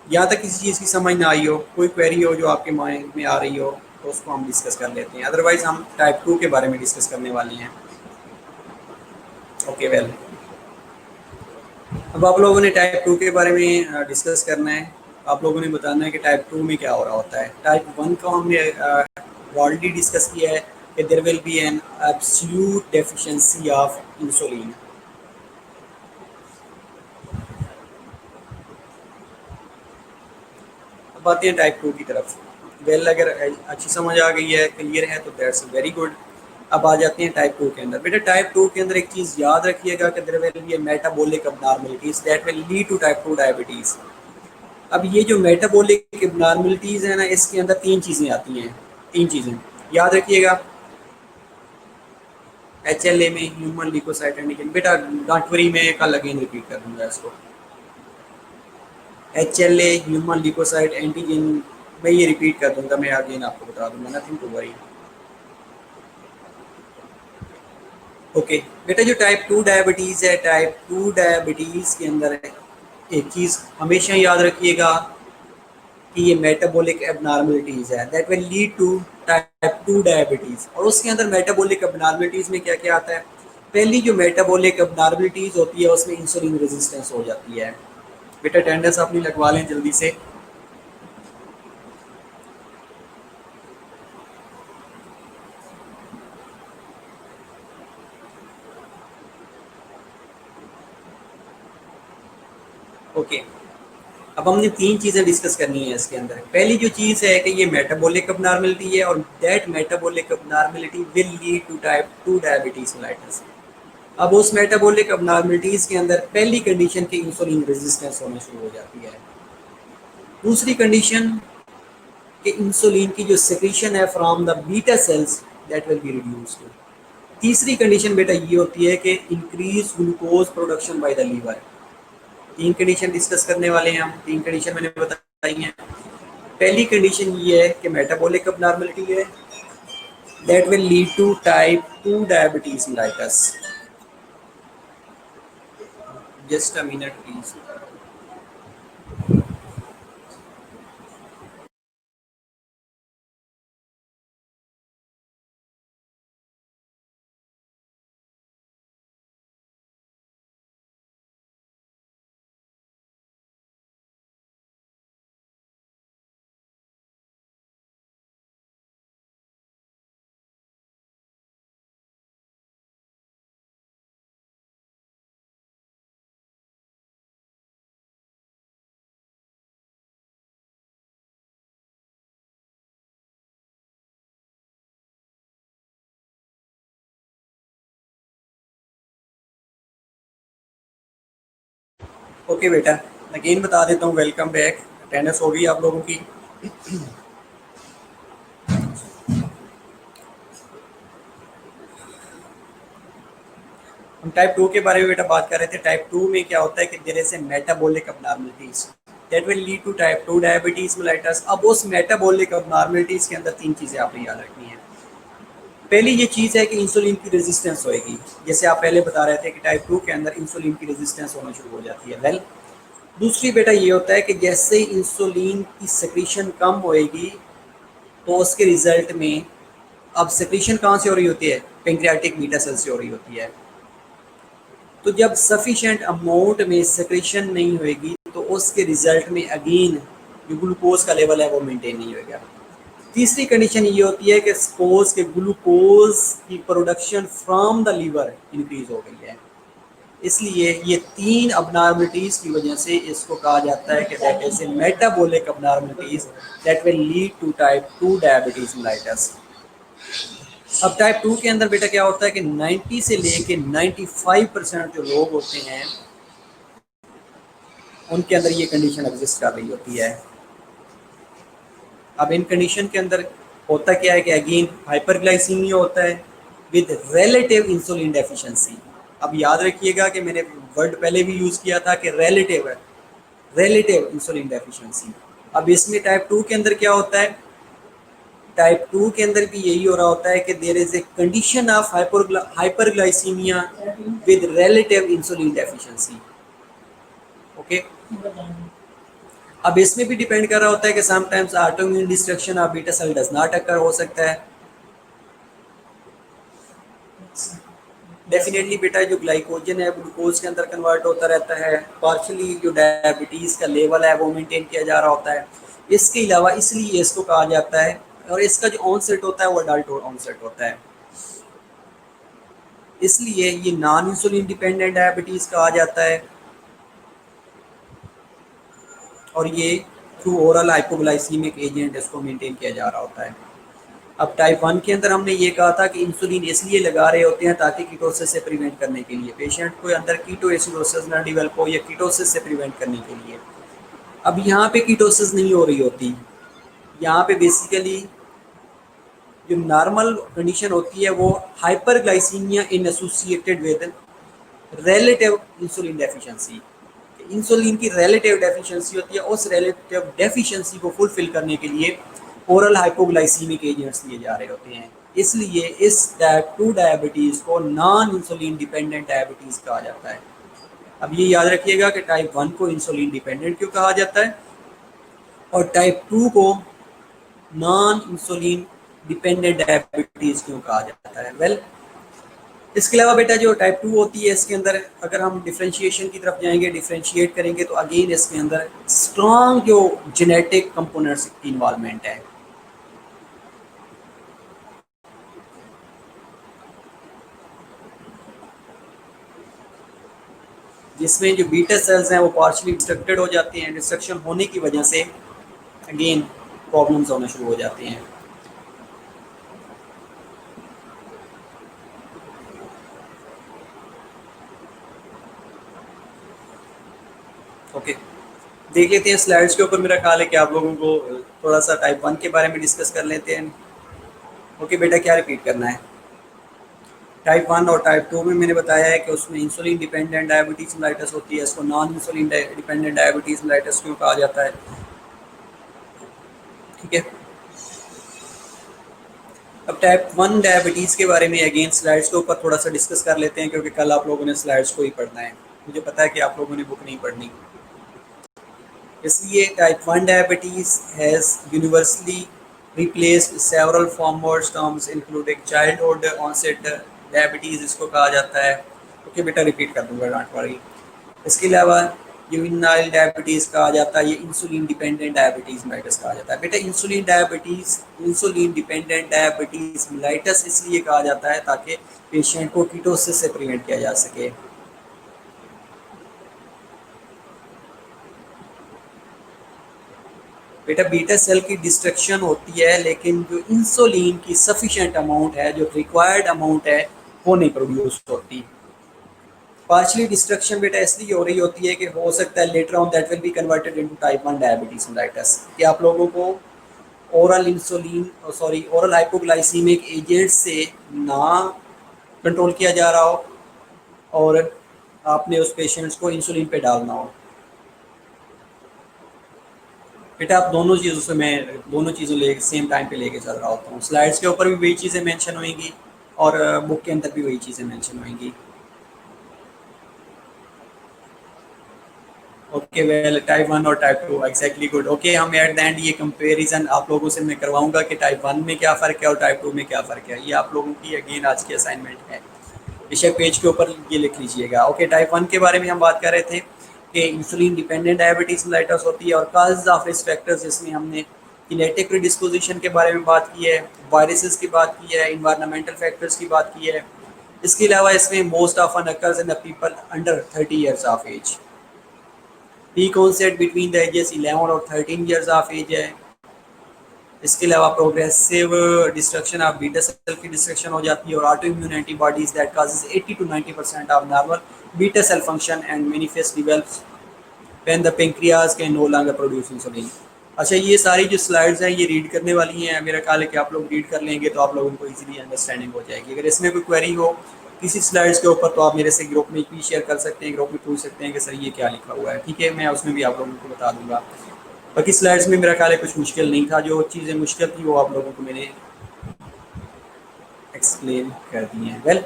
यहाँ तक किसी चीज़ की समझ ना आई हो, कोई क्वेरी हो जो आपके माइंड में आ रही हो तो उसको हम डिस्कस कर लेते हैं, अदरवाइज हम टाइप 2 के बारे में डिस्कस करने वाले हैं। ओके वेल, अब आप लोगों ने टाइप 2 के बारे में डिस्कस करना है। आप लोगों ने बताना है कि टाइप 2 में क्या हो रहा होता है। टाइप 1 का हमने ऑलरेडी डिस्कस किया है कि there will be an absolute deficiency of insulin. अब आते हैं टाइप 2 की तरफ। वेल, अगर अच्छी समझ आ गई है, क्लियर है तो दैट्स वेरी गुड। अब आ जाते हैं टाइप 2 के अंदर। बेटा टाइप 2 के अंदर एक चीज़ याद रखिएगा कि there will be a metabolic abnormalities that will lead to type 2 diabetes. अब ये जो मेटाबॉलिक अबनॉर्मलिटीज़ है ना, इसके अंदर तीन चीज़ें आती हैं, तीन चीज़ें याद रखिएगा। HLA में ह्यूमन ल्यूकोसाइट एंटीजन, बेटा गांठवरी में कल अगेन रिपीट कर दूंगा इसको। HLA ह्यूमन ल्यूकोसाइट एंटीजन मैं ये रिपीट कर दूंगा, मैं अगेन आपको बता दूंगा, नथिंग टू वरी। ओके बेटा, जो टाइप 2 डायबिटीज़ है, टाइप 2 डायबिटीज़ के अंदर है एक चीज़ हमेशा याद रखिएगा कि ये मेटाबॉलिक एबनॉर्मलिटीज़ है that will lead to type 2 diabetes. और उसके अंदर मेटाबॉलिक एबनॉर्मलिटीज़ में क्या क्या आता है? पहली जो मेटाबॉलिक एबनॉर्मलिटीज़ होती है उसमें इंसुलिन रेजिस्टेंस हो जाती है। बेटा अटेंडेंस अपनी लगवा लें जल्दी से। ओके, अब हमने तीन चीज़ें डिस्कस करनी है इसके अंदर। पहली जो चीज़ है कि ये मेटाबॉलिक एबनॉर्मलिटी है और that metabolic abnormality will lead to type 2 diabetes mellitus. अब उस मेटाबॉलिक एबनॉर्मलिटीज़ के अंदर पहली कंडीशन की इंसुलिन रेजिस्टेंस होना शुरू हो जाती है। दूसरी कंडीशन कि इंसुलिन की जो सेक्रेशन है from the beta cells that will be reduced. तीसरी कंडीशन बेटा ये होती है कि increase glucose production by the liver. तीन कंडीशन डिस्कस करने वाले हैं हम। तीन कंडीशन मैंने बताई हैं। पहली कंडीशन ये है कि मेटाबॉलिक एबनॉर्मलिटी है that will lead to type 2 diabetes mellitus. Just a minute please. Okay बेटा, अगेन बता देता हूँ, वेलकम बैक। अटेंडेंस हो गई आप लोगों की। हम टाइप 2 के बारे में बेटा बात कर रहे थे। टाइप 2 में क्या होता है कि there is a metabolic abnormalities that will lead to type 2 diabetes mellitus. अब उस मेटाबॉलिक एबनॉर्मलिटीज के अंदर तीन चीज़ें आपको याद रखनी है। पहली ये चीज़ है कि इंसुलिन की रेजिस्टेंस होएगी। जैसे आप पहले बता रहे थे कि टाइप 2 के अंदर इंसुलिन की रेजिस्टेंस होना शुरू हो जाती है। वेल, दूसरी बेटा ये होता है कि जैसे इंसुलिन की सेक्रेशन कम होएगी तो उसके रिजल्ट में, अब सेक्रेशन कहाँ से हो रही होती है? पेंक्रियाटिक बीटा सेल से हो रही होती है। तो जब सफिशेंट अमाउंट में सेक्रेशन नहीं होएगी तो उसके रिजल्ट में अगेन जो ग्लूकोज का लेवल है वो मेंटेन नहीं होएगा। तीसरी कंडीशन ये होती है कि सपोज के ग्लूकोज की production from the liver increase हो गई है। इसलिए ये तीन अबनॉर्मलिटीज की वजह से इसको कहा जाता है कि that is a metabolic abnormalities that will lead to type 2 diabetes mellitus. अब टाइप 2 के अंदर बेटा क्या होता है कि 90 से लेके 95% जो लोग होते हैं उनके अंदर ये कंडीशन एग्जिस्ट कर रही होती है। अब इन कंडीशन के अंदर होता क्या है कि अगेन हाइपरग्लाइसीमिया होता है विद रिलेटिव इंसुलिन डेफिशिएंसी। अब याद रखिएगा कि मैंने वर्ड पहले भी यूज़ किया था कि रिलेटिव है, रिलेटिव इंसुलिन डेफिशिएंसी। अब इसमें टाइप 2 के अंदर क्या होता है? टाइप 2 के अंदर भी यही हो रहा होता है कि there is a condition of hyperglycaemia with relative insulin deficiency. Okay, अब इसमें भी डिपेंड कर रहा होता है कि sometimes autoimmune destruction of beta cell does not occur हो सकता है। डेफिनेटली बेटा जो ग्लाइकोजन है ग्लूकोज के अंदर कन्वर्ट होता रहता है। पार्शली जो डायबिटीज़ का लेवल है वो मेंटेन किया जा रहा होता है। इसके अलावा इसलिए इसको कहा जाता है, और इसका जो ऑनसेट होता है वो अडल्ट ऑनसेट होता है, इसलिए ये नॉन इंसुलिन डिपेंडेंट डायबिटीज़ कहा जाता है। और ये थ्रू ओरल हाइपोग्लाइसीमिक एजेंट इसको मेंटेन किया जा रहा होता है। अब टाइप 1 के अंदर हमने ये कहा था कि इंसुलिन इसलिए लगा रहे होते हैं ताकि कीटोसिस से प्रिवेंट करने के लिए, पेशेंट को अंदर कीटोएसिडोसिस ना डेवलप हो या कीटोसिस से प्रिवेंट करने के लिए। अब यहाँ पे कीटोसिस नहीं हो रही होती, यहाँ पे बेसिकली जो नॉर्मल कंडीशन होती है वो hyperglycaemia in associated with relative insulin deficiency. Insulin की रिलेटिव डेफिशिएंसी होती है, उस रिलेटिव डेफिशिएंसी को फुलफिल करने के लिए ओरल हाइपोग्लाइसीमिक एजेंट्स दिए जा रहे होते हैं। इसलिए इस टाइप 2 डायबिटीज़ को नॉन इंसुलिन डिपेंडेंट डायबिटीज़ कहा जाता है। अब ये याद रखिएगा कि टाइप 1 को इंसुलिन डिपेंडेंट क्यों कहा जाता है और टाइप 2 को नॉन इंसुलिन डिपेंडेंट डायबिटीज क्यों कहा जाता है? वेल, इसके अलावा बेटा जो टाइप 2 होती है इसके अंदर अगर हम डिफ्रेंशिएशन की तरफ जाएंगे, डिफ्रेंशिएट करेंगे तो अगेन इसके अंदर स्ट्रॉन्ग जो जेनेटिक कंपोनेंट्स की इन्वॉल्वमेंट है। जिसमें जो बीटा सेल्स हैं वो पार्शली डिस्ट्रक्टेड हो जाती हैं। डिस्ट्रक्शन होने की वजह से अगेन प्रॉब्लम्स होना शुरू हो जाती हैं। ओके, देख लेते हैं स्लाइड्स के ऊपर। मेरा ख्याल है कि आप लोगों को थोड़ा सा टाइप 1 के बारे में डिस्कस कर लेते हैं। ओके बेटा, क्या रिपीट करना है? टाइप 1 और टाइप 2 में मैंने बताया है कि उसमें इंसुलिन डिपेंडेंट डायबिटीज मेलाइटस होती है। इसको non insulin dependent diabetes mellitus क्यों कहा जाता है? ठीक है, अब टाइप 1 डायबिटीज़ के बारे में अगेन स्लाइड्स के ऊपर थोड़ा सा डिस्कस कर लेते हैं, क्योंकि कल आप लोगों ने स्लाइड्स को ही पढ़ना है। मुझे पता है कि आप लोगों ने बुक नहीं पढ़नी, इसलिए type 1 diabetes has universally replaced several formers terms including childhood onset diabetes इसको कहा जाता है। ओके बेटा, रिपीट कर दूंगा, डोंट वरी। इसके अलावा यूवेनाइल डायबिटीज़ कहा जाता है, ये इंसुलिन डिपेंडेंट डायबिटीज़ मेलाइटस कहा जाता है। बेटा इंसुलिन डिपेंडेंट डायबिटीज़ मेलाइटस इसलिए कहा जाता है ताकि पेशेंट को कीटोसिस से प्रिवेंट किया जा सके। बेटा बीटा सेल की डिस्ट्रक्शन होती है, लेकिन जो इंसुलिन की सफिशिएंट अमाउंट है, जो रिक्वायर्ड अमाउंट है, वो नहीं प्रोड्यूस होती। पार्शली डिस्ट्रक्शन बेटा इसलिए हो रही होती है कि हो सकता है later on that will be converted into type 1 diabetes mellitus, कि आप लोगों को ओरल हाइपोग्लाइसीमिक एजेंट से ना कंट्रोल किया जा रहा हो और आपने उस पेशेंट्स को इंसुलिन पे डालना हो। बेटा आप दोनों चीज़ों ले सेम टाइम पे लेके चल रहा होता हूँ। स्लाइड्स के ऊपर भी वही चीज़ें मेंशन होंगी और बुक के अंदर भी वही चीज़ें मेंशन होंगी। ओके वेल, टाइप 1 और टाइप 2 एग्जैक्टली गुड। ओके, हम एट द एंड ये कंपैरिजन आप लोगों से मैं करवाऊंगा कि टाइप 1 में क्या फ़र्क है और टाइप 2 में क्या फ़र्क है। ये आप लोगों की अगेन आज की असाइनमेंट है, बेशक पेज के ऊपर ये लिख लीजिएगा। ओके, टाइप 1 के बारे में हम बात कर रहे थे कि इंसुलिन डिपेंडेंट डायबिटीज़ मेलाइटस होती है और काज ऑफ रिस्क फैक्टर्स, जिसमें हमने जेनेटिक प्रीडिस्पोजिशन के बारे में बात की है, वायरसेस की बात की है, इन्वायरमेंटल फैक्टर्स की बात की है। इसके अलावा इसमें most often occurs in the people under 30 years of age. Peak onset between the ages 11 और 13 ईयर्स ऑफ एज है। इसके अलावा progressive destruction of beta cell की डिस्ट्रक्शन हो जाती है और autoimmune antibodies that causes 80 to 90% of normal beta cell function and manifest develops when the pancreas can no longer produce insulin. अच्छा, ये सारी जो स्लाइड्स हैं ये रीड करने वाली हैं। मेरा ख्याल है कि आप लोग रीड कर लेंगे तो आप लोगों को इजीली अंडरस्टैंडिंग हो जाएगी। अगर इसमें कोई क्वेरी हो किसी स्लाइड्स के ऊपर तो आप मेरे से ग्रुप में भी शेयर कर सकते हैं, ग्रुप में पूछ सकते हैं कि सर ये क्या लिखा हुआ है। ठीक है, मैं उसमें भी आप लोगों को बता दूंगा। बाकी स्लाइड्स में मेरा ख्याल है कुछ मुश्किल नहीं था, जो चीज़ें मुश्किल थी वो आप लोगों को मैंने एक्सप्लेन कर दी हैं। वेल,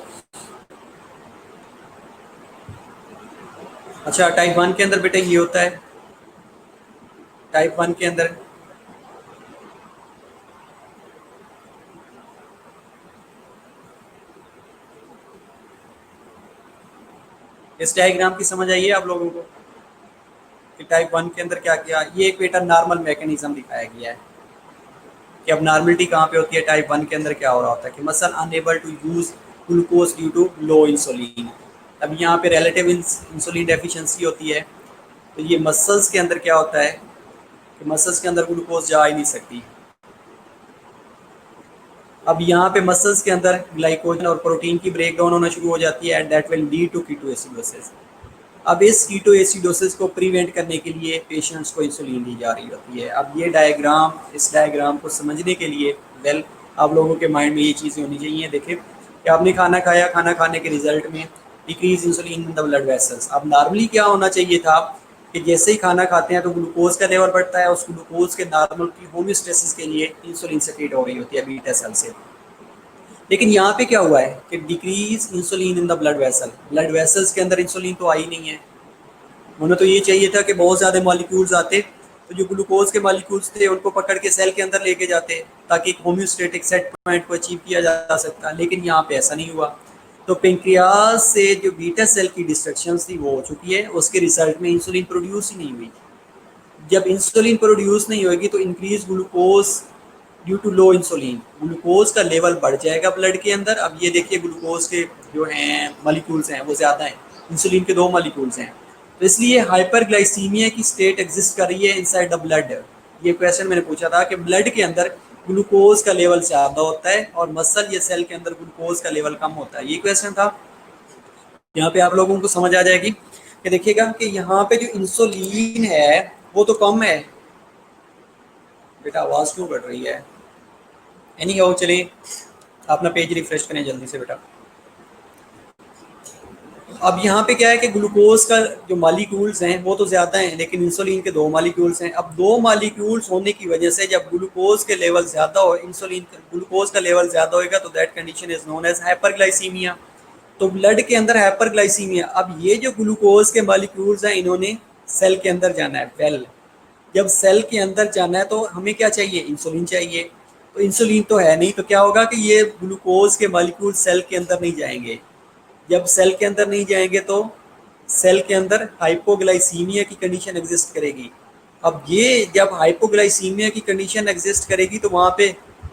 अच्छा टाइप 1 के अंदर बेटा ये होता है, टाइप 1 के अंदर इस डायग्राम की समझ आई है आप लोगों को कि टाइप 1 के अंदर क्या किया? ये एक बेटा नॉर्मल मैकेनिज्म दिखाया गया है कि अब नॉर्मलिटी कहाँ पे होती है। टाइप 1 के अंदर क्या हो रहा होता है कि muscle unable to use glucose due to low insulin. अब यहाँ पे रिलेटिव इंसुलिन डेफिशिएंसी होती है, तो ये मसल्स के अंदर क्या होता है कि मसल्स के अंदर ग्लूकोज जा ही नहीं सकती। अब यहाँ पे मसल्स के अंदर ग्लाइकोजन और प्रोटीन की ब्रेक डाउन होना शुरू हो जाती है and that will lead to ketoacidosis. अब इस कीटोएसिडोसिस को प्रिवेंट करने के लिए पेशेंट्स को इंसुलिन दी जा रही होती है। अब ये डायग्राम, इस डायग्राम को समझने के लिए वेल आप लोगों के माइंड में ये चीज़ें होनी चाहिए। देखिए कि आपने खाना खाया, खाना खाने के रिजल्ट में decrease insulin in the blood vessels. अब नॉर्मली क्या होना चाहिए था कि जैसे ही खाना खाते हैं तो ग्लूकोज का लेवल बढ़ता है, उस ग्लूकोज के नॉर्मल की होम्योस्टेसिस के लिए इंसुलिन सेक्रेट हो रही होती है बीटा सेल से। लेकिन यहाँ पे क्या हुआ है कि decrease insulin in the blood vessel, blood vessels के अंदर इंसुलिन तो आई नहीं है। उन्हें तो ये चाहिए था कि बहुत ज़्यादा मॉलिक्यूल्स आते तो जो ग्लूकोज के मॉलिक्यूल्स थे उनको पकड़ के सेल के अंदर लेके जाते ताकि एक होम्योस्टेटिक सेट पॉइंट को अचीव किया जा सकता, लेकिन यहाँ पे ऐसा नहीं हुआ। तो पेंक्रियाज से जो बीटा सेल की डिस्ट्रक्शन थी वो हो चुकी है, उसके रिजल्ट में इंसुलिन प्रोड्यूस ही नहीं हुई। जब इंसुलिन प्रोड्यूस नहीं होगी तो increase glucose due to low insulin, glucose का लेवल बढ़ जाएगा ब्लड के अंदर। अब ये देखिए ग्लूकोज के जो हैं मॉलिक्यूल्स हैं वो ज़्यादा हैं, इंसुलिन के 2 मॉलिक्यूल्स हैं, तो इसलिए हाइपरग्लाइसीमिया की स्टेट एग्जिस्ट कर रही है इनसाइड द ब्लड। ये क्वेश्चन मैंने पूछा था कि ब्लड के अंदर ग्लूकोज का लेवल ज़्यादा होता है और मसल या सेल के अंदर ग्लूकोज का लेवल कम होता है, ये क्वेश्चन था। यहाँ पे आप लोगों को समझ आ जाएगी कि देखिएगा कि यहाँ पे जो इंसुलिन है वो तो कम है। बेटा आवाज़ क्यों बढ़ रही है? एनी हाउ चलिए अपना पेज रिफ्रेश करें जल्दी से बेटा। अब यहाँ पे क्या है कि ग्लूकोज का जो मॉलिक्यूल्स हैं वो तो ज़्यादा हैं, लेकिन इंसुलिन के 2 मॉलिक्यूल्स हैं। अब 2 मॉलिक्यूल्स होने की वजह से जब ग्लूकोज के लेवल ज़्यादा हो, इंसुलिन ग्लूकोज का लेवल ज़्यादा होएगा तो that condition is known as hyperglycaemia. तो ब्लड के अंदर हाइपरग्लाइसीमिया। अब ये जो ग्लूकोज के मॉलिक्यूल्स हैं इन्होंने सेल के अंदर जाना है। वेल जब सेल के अंदर जाना है तो हमें क्या चाहिए? इंसुलिन चाहिए। तो इंसुलिन तो है नहीं, तो क्या होगा कि ये ग्लूकोज के मॉलिक्यूल सेल के अंदर नहीं जाएंगे। जब सेल के अंदर नहीं जाएंगे तो सेल के अंदर हाइपोग्लाइसीमिया की कंडीशन एग्जिस्ट करेगी। अब ये जब हाइपोग्लाइसीमिया की कंडीशन एग्जिस्ट करेगी तो वहाँ पे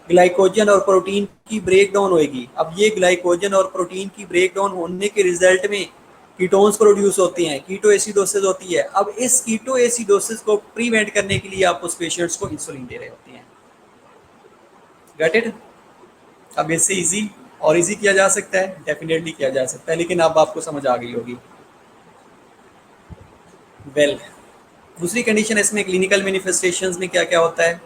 ग्लाइकोजन और प्रोटीन की ब्रेक डाउन होएगी। अब ये ग्लाइकोजन और प्रोटीन की ब्रेक डाउन होने के रिजल्ट में कीटोन्स प्रोड्यूस होते हैं, कीटो एसिडोसिस होती है। अब इस कीटो एसिडोसिस को प्रिवेंट करने के लिए आप उस पेशेंट्स को इंसुलिन दे रहे होते हैं। Get it? अब इससे इजी और इजी किया जा सकता है, डेफिनेटली किया जा सकता है, लेकिन अब आपको समझ आ गई होगी। वेल दूसरी कंडीशन इसमें क्लिनिकल मैनिफेस्टेशंस में क्या क्या होता है?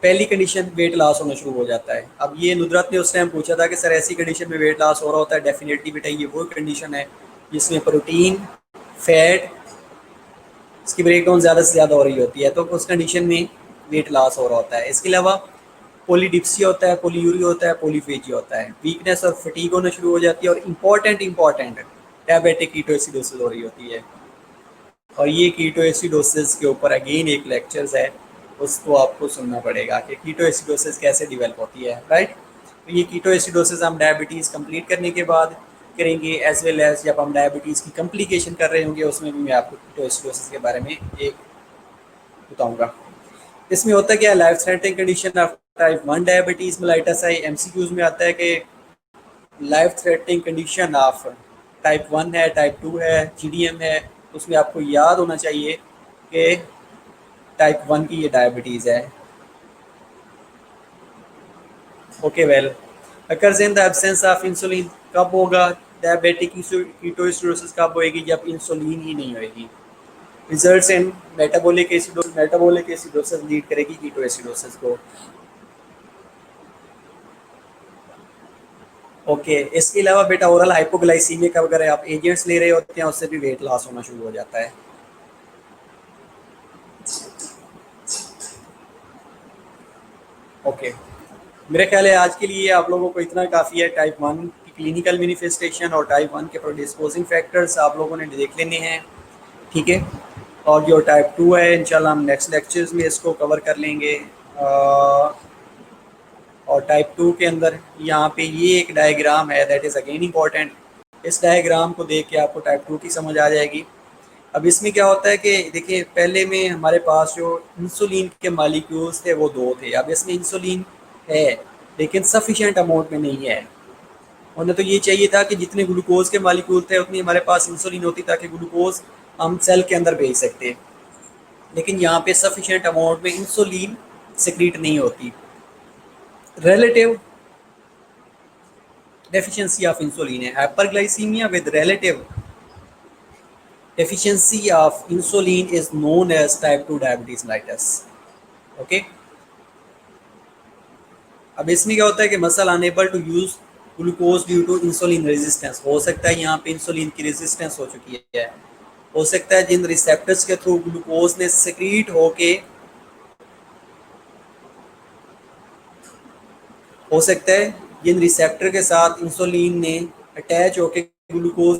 पहली कंडीशन वेट लॉस होना शुरू हो जाता है। अब ये नुदरत ने उस टाइम पूछा था कि सर ऐसी कंडीशन में वेट लॉस हो रहा होता है? डेफिनेटली बेटा ये वो कंडीशन है जिसमें प्रोटीन फैट इसकी ब्रेकडाउन ज़्यादा से ज़्यादा हो रही होती है, तो उस कंडीशन में वेट लॉस हो रहा होता है। इसके अलावा पॉलीडिप्सिया होता है, पॉलीयूरी होता है, पॉलीफेजिया होता है, वीकनेस और फटीग होना शुरू हो जाती है, और इम्पॉर्टेंट डायबिटिक कीटोएसिडोसिस हो रही होती है। और ये कीटोएसिडोसिस के ऊपर अगेन एक लेक्चर्स है, उसको आपको सुनना पड़ेगा कि कीटोएसिडोसिस कैसे डेवलप होती है, राइट। तो ये कीटोएसिडोसिस हम डायबिटीज़ कंप्लीट करने के बाद करेंगे, एज वेल एज जब हम डायबिटीज़ की कम्प्लिकेशन कर रहे होंगे उसमें भी मैं आपको कीटोएसिडोसिस के बारे में एक बताऊँगा। इसमें होता क्या है? Life threatening condition of type 1 diabetes mellitus I. MCQs में आता है कि life threatening condition of type 1 है, टाइप 2 है, जीडीएम है, उसमें आपको याद होना चाहिए कि टाइप 1 की ये डायबिटीज़ है। Okay well occurs in the absence of insulin. कब होगा डायबिटिक कीटोएसिडोसिस? कब होएगी? जब इंसुलिन ही नहीं होएगी। Results in metabolic acidosis lead करेगी कीटोएसिडोसिस को। ओके इसके अलावा बेटा ओरल हाइपोग्लाइसीमिया का अगर आप एजेंट्स ले रहे होते हैं उससे भी वेट लॉस होना शुरू हो जाता है। ओके मेरे ख्याल है आज के लिए आप लोगों को इतना काफ़ी है। टाइप 1 की क्लिनिकल मैनिफेस्टेशन और टाइप 1 के प्रोडिस्पोजिंग फैक्टर्स आप लोगों ने देख लेने हैं, ठीक है। और जो टाइप 2 है इंशाल्लाह हम नेक्स्ट लेक्चर्स में इसको कवर कर लेंगे। और टाइप 2 के अंदर यहाँ पे ये एक डायग्राम है, दैट इज़ अगेन इम्पॉर्टेंट। इस डायग्राम को देख के आपको टाइप 2 की समझ आ जाएगी। अब इसमें क्या होता है कि देखिए पहले में हमारे पास जो इंसुलिन के मॉलिक्यूल्स थे वो 2 थे। अब इसमें इंसुलिन है लेकिन सफिशिएंट अमाउंट में नहीं है। उन्हें तो ये चाहिए था कि जितने ग्लूकोज के मॉलिक्यूल थे उतनी हमारे पास इंसुलिन होती ताकि ग्लूकोज हम सेल के अंदर भेज सकते, लेकिन यहाँ पे सफिशिएंट अमाउंट में इंसुलिन सिक्रीट नहीं होती। relative deficiency of insulin है hyperglycemia with relative deficiency of insulin is known as type 2 diabetes mellitus। Okay अब इसमें क्या होता है कि muscle unable to use glucose due to insulin resistance. हो सकता है यहाँ पे इंसुलिन की रेजिस्टेंस हो चुकी है, हो सकता है जिन रिसेप्टर्स के थ्रू ग्लूकोज ने सिक्रीट होके, हो सकता है जिन रिसेप्टर के साथ इंसुलिन ने अटैच होकर ग्लूकोज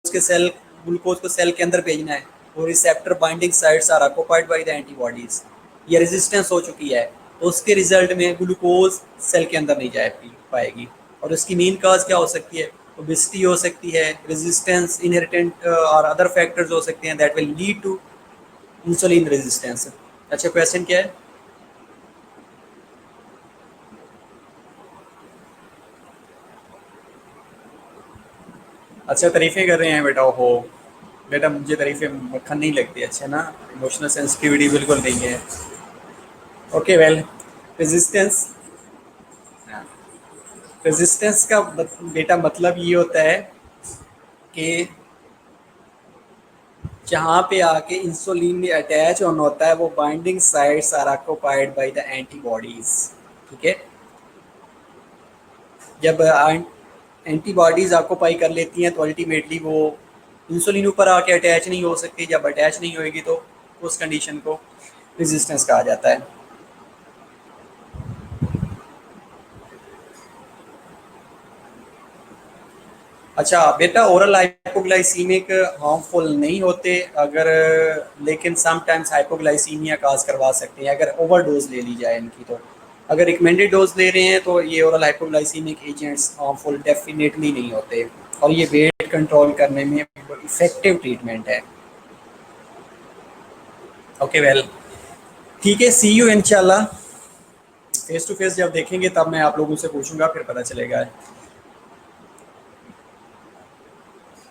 को सेल के अंदर भेजना है तो receptor binding sites are occupied by the antibodies, ये रेजिस्टेंस हो चुकी है, तो उसके रिजल्ट में ग्लूकोज सेल के अंदर नहीं जा पाएगी। और उसकी मेन काज क्या हो सकती है? ओबेसिटी हो सकती है, रेजिस्टेंस, इनहेरिटेंट और अदर फैक्टर्स हो सकते हैं that will lead to insulin resistance. अच्छा, क्वेश्चन क्या है? अच्छा, तारीफें कर रहे हैं बेटा। हो बेटा, मुझे तारीफें मक्खन नहीं लगती। अच्छा ना, इमोशनल सेंसिटिविटी बिल्कुल नहीं है। ओके वेल, रेजिस्टेंस, रेजिस्टेंस का बेटा मतलब ये होता है कि जहाँ पे आके इंसुलिन में अटैच होना होता है वो binding sites are occupied by the antibodies. ठीक है, जब एंटीबॉडीज ऑक्युपाई कर लेती हैं तो अल्टीमेटली वो इंसुलिन ऊपर आके अटैच नहीं हो सकती। जब अटैच नहीं होएगी तो उस कंडीशन को रेजिस्टेंस कहा जाता है। अच्छा बेटा, ओरल हाइपोग्लाइसीमिक हार्मफुल नहीं होते अगर, लेकिन समटाइम्स हाइपोग्लाइसीमिया काज करवा सकते हैं अगर ओवरडोज ले ली जाए इनकी। तो अगर रिकमेंडेड डोज ले रहे हैं तो ये oral hypoglycaemic agents harmful definitely नहीं होते, और ये वेट कंट्रोल करने में इफेक्टिव ट्रीटमेंट है। ओके वेल, ठीक है, सी यू इंशाल्लाह। फेस टू फेस जब देखेंगे तब मैं आप लोगों से पूछूंगा, फिर पता चलेगा।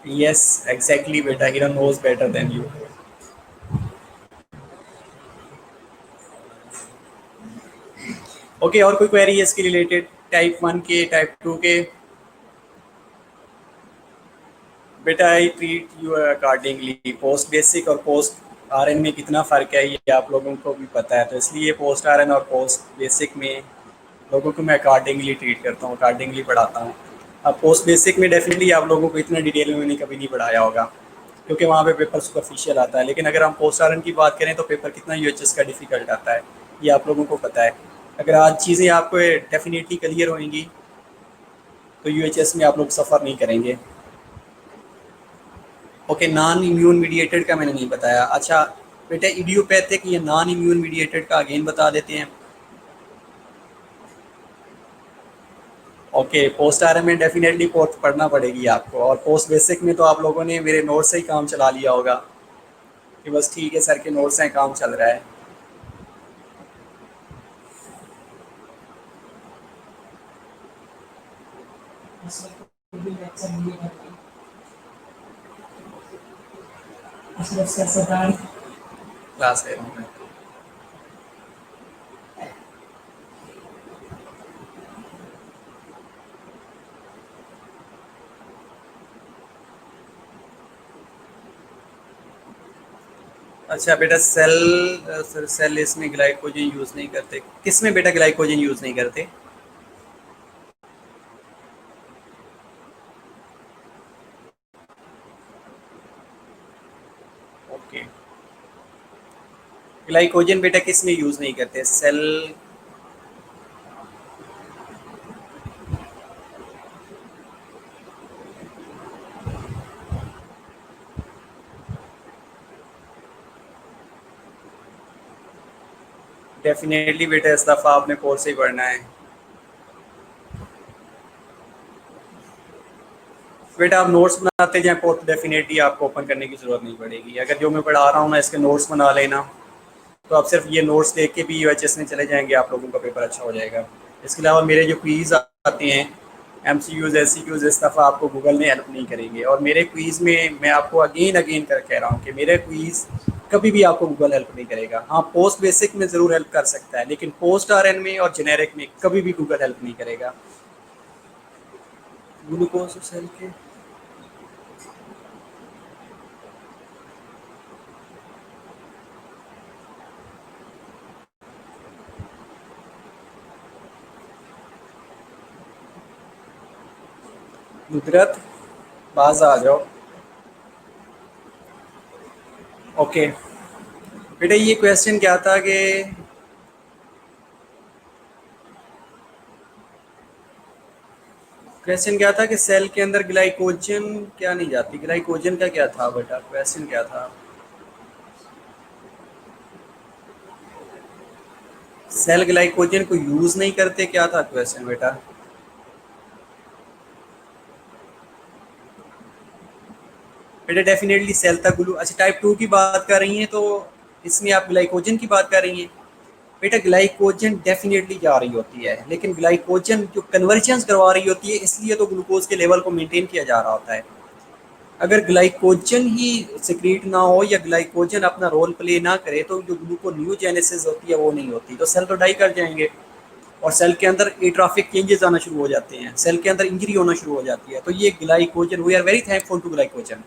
यस एग्जैक्टली बेटा, he knows better than you. Okay, और कोई क्वेरी है इसके रिलेटेड? टाइप 1 के, टाइप 2 के? बेटा I treat you accordingly. Post basic और पोस्ट आरएन में कितना फ़र्क है ये आप लोगों को भी पता है, तो इसलिए पोस्ट आरएन और पोस्ट बेसिक में लोगों को मैं अकॉर्डिंगली ट्रीट करता हूँ, अकॉर्डिंगली पढ़ाता हूँ। अब पोस्ट बेसिक में डेफिनेटली आप लोगों को इतना डिटेल में मैंने कभी नहीं पढ़ाया होगा, क्योंकि वहाँ पे पेपर सुपरफिशियल आता है। लेकिन अगर हम पोस्ट आरएन की बात करें तो पेपर कितना यूएचएस का डिफ़िकल्ट आता है, ये आप लोगों को पता है। अगर आज चीज़ें आपको डेफिनेटली क्लियर होंगी तो यूएचएस में आप लोग सफ़र नहीं करेंगे। ओके, नॉन इम्यून मीडिएटेड का मैंने नहीं बताया। अच्छा बेटा, इडियोपैथिक या नॉन इम्यून मीडिएटेड का अगेन बता देते हैं। ओके, पोस्ट आरएम में डेफिनेटली पोस्ट पढ़ना पड़ेगी आपको, और पोस्ट बेसिक में तो आप लोगों ने मेरे नोट से ही काम चला लिया होगा कि बस ठीक है सर के नोट से काम चल रहा है। क्लास है। अच्छा बेटा, सेल, सर सेल इसमें ग्लाइकोजन यूज़ नहीं करते। किस में बेटा ग्लाइकोजन यूज़ नहीं करते? ओके, ग्लाइकोजन बेटा किस में यूज़ नहीं करते? सेल, डेफिनेटली बेटा इस दफ़ा आपने कोर्स ही पढ़ना है। बेटा आप नोट्स बनाते जाएं, कोर्स डेफिनेटली आपको ओपन करने की ज़रूरत नहीं पड़ेगी। अगर जो मैं पढ़ा रहा हूँ ना इसके नोट्स बना लेना, तो आप सिर्फ ये नोट्स देख के भी यूएचएस में चले जाएंगे, आप लोगों का पेपर अच्छा हो जाएगा। इसके अलावा मेरे जो क्वीज़ आते हैं, एमसीक्यूज़ एससीक्यूज़, इस दफ़ा आपको गूगल ने हेल्प नहीं करेंगे। और मेरे क्वीज़ में मैं आपको अगेन अगेन कर कह रहा हूँ कि मेरे क्वीज़ कभी भी आपको गूगल हेल्प नहीं करेगा। हाँ, पोस्ट बेसिक में ज़रूर हेल्प कर सकता है, लेकिन पोस्ट आरएन में और जेनेरिक में कभी भी गूगल हेल्प नहीं करेगा। ग्लूकोज सेल के नुदरत, बाज आ जाओ। ओके बेटा, ये क्वेश्चन क्या था कि क्वेश्चन क्या था कि सेल के अंदर ग्लाइकोजन क्या नहीं जाती? ग्लाइकोजन का क्या था बेटा? क्वेश्चन क्या था? सेल ग्लाइकोजन को यूज नहीं करते, क्या था क्वेश्चन बेटा? बेटा डेफिनेटली सेल तक ग्लू, अच्छा टाइप 2 की बात कर रही हैं तो इसमें आप ग्लाइकोजन की बात कर रही हैं। बेटा ग्लाइकोजन डेफिनेटली जा रही होती है, लेकिन ग्लाइकोजन जो कन्वर्जन करवा रही होती है, इसलिए तो ग्लूकोज के लेवल को मेंटेन किया जा रहा होता है। अगर ग्लाइकोजन ही सिक्रीट ना हो या ग्लाइकोजन अपना रोल प्ले ना करे तो जो ग्लूकोन्यूजेनेसिस होती है वो नहीं होती, तो सेल तो डाई कर जाएंगे और सेल के अंदर एट्रॉफिक चेंजेस आना शुरू हो जाते हैं, सेल के अंदर इंजरी होना शुरू हो जाती है। तो ये glycogen, we are very thankful to glycogen.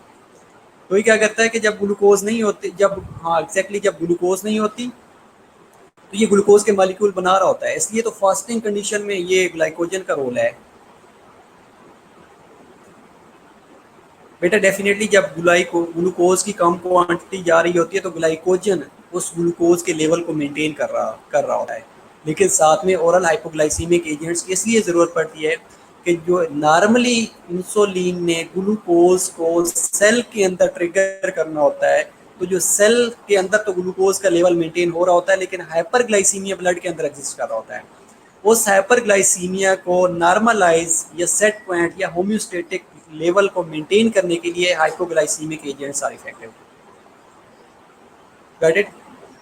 तो ये क्या करता है कि जब ग्लूकोज नहीं होती, जब हाँ एग्जैक्टली जब ग्लूकोज नहीं होती तो ये ग्लूकोज के मालिक्यूल बना रहा होता है, इसलिए तो फास्टिंग कंडीशन में ये ग्लाइकोजन का रोल है। बेटा डेफिनेटली जब ग्लूकोज की कम क्वांटिटी जा रही होती है तो ग्लाइकोजन उस ग्लूकोज के लेवल को मेंटेन कर रहा होता है, लेकिन साथ में ओरल हाइपोग्लाइसीमिक एजेंट्स की इसलिए ज़रूरत पड़ती है कि जो नॉर्मली इंसुलिन ने ग्लूकोज को सेल के अंदर ट्रिगर करना होता है, तो जो सेल के अंदर तो ग्लूकोज का लेवल मेंटेन हो रहा होता है, लेकिन हाइपरग्लाइसीमिया ब्लड के अंदर एग्जिस्ट कर रहा होता है। उस हाइपरग्लाइसीमिया को नॉर्मलाइज या सेट पॉइंट या होम्योस्टेटिक लेवल को मेंटेन करने के लिए hypoglycaemic agents are effective. Got it?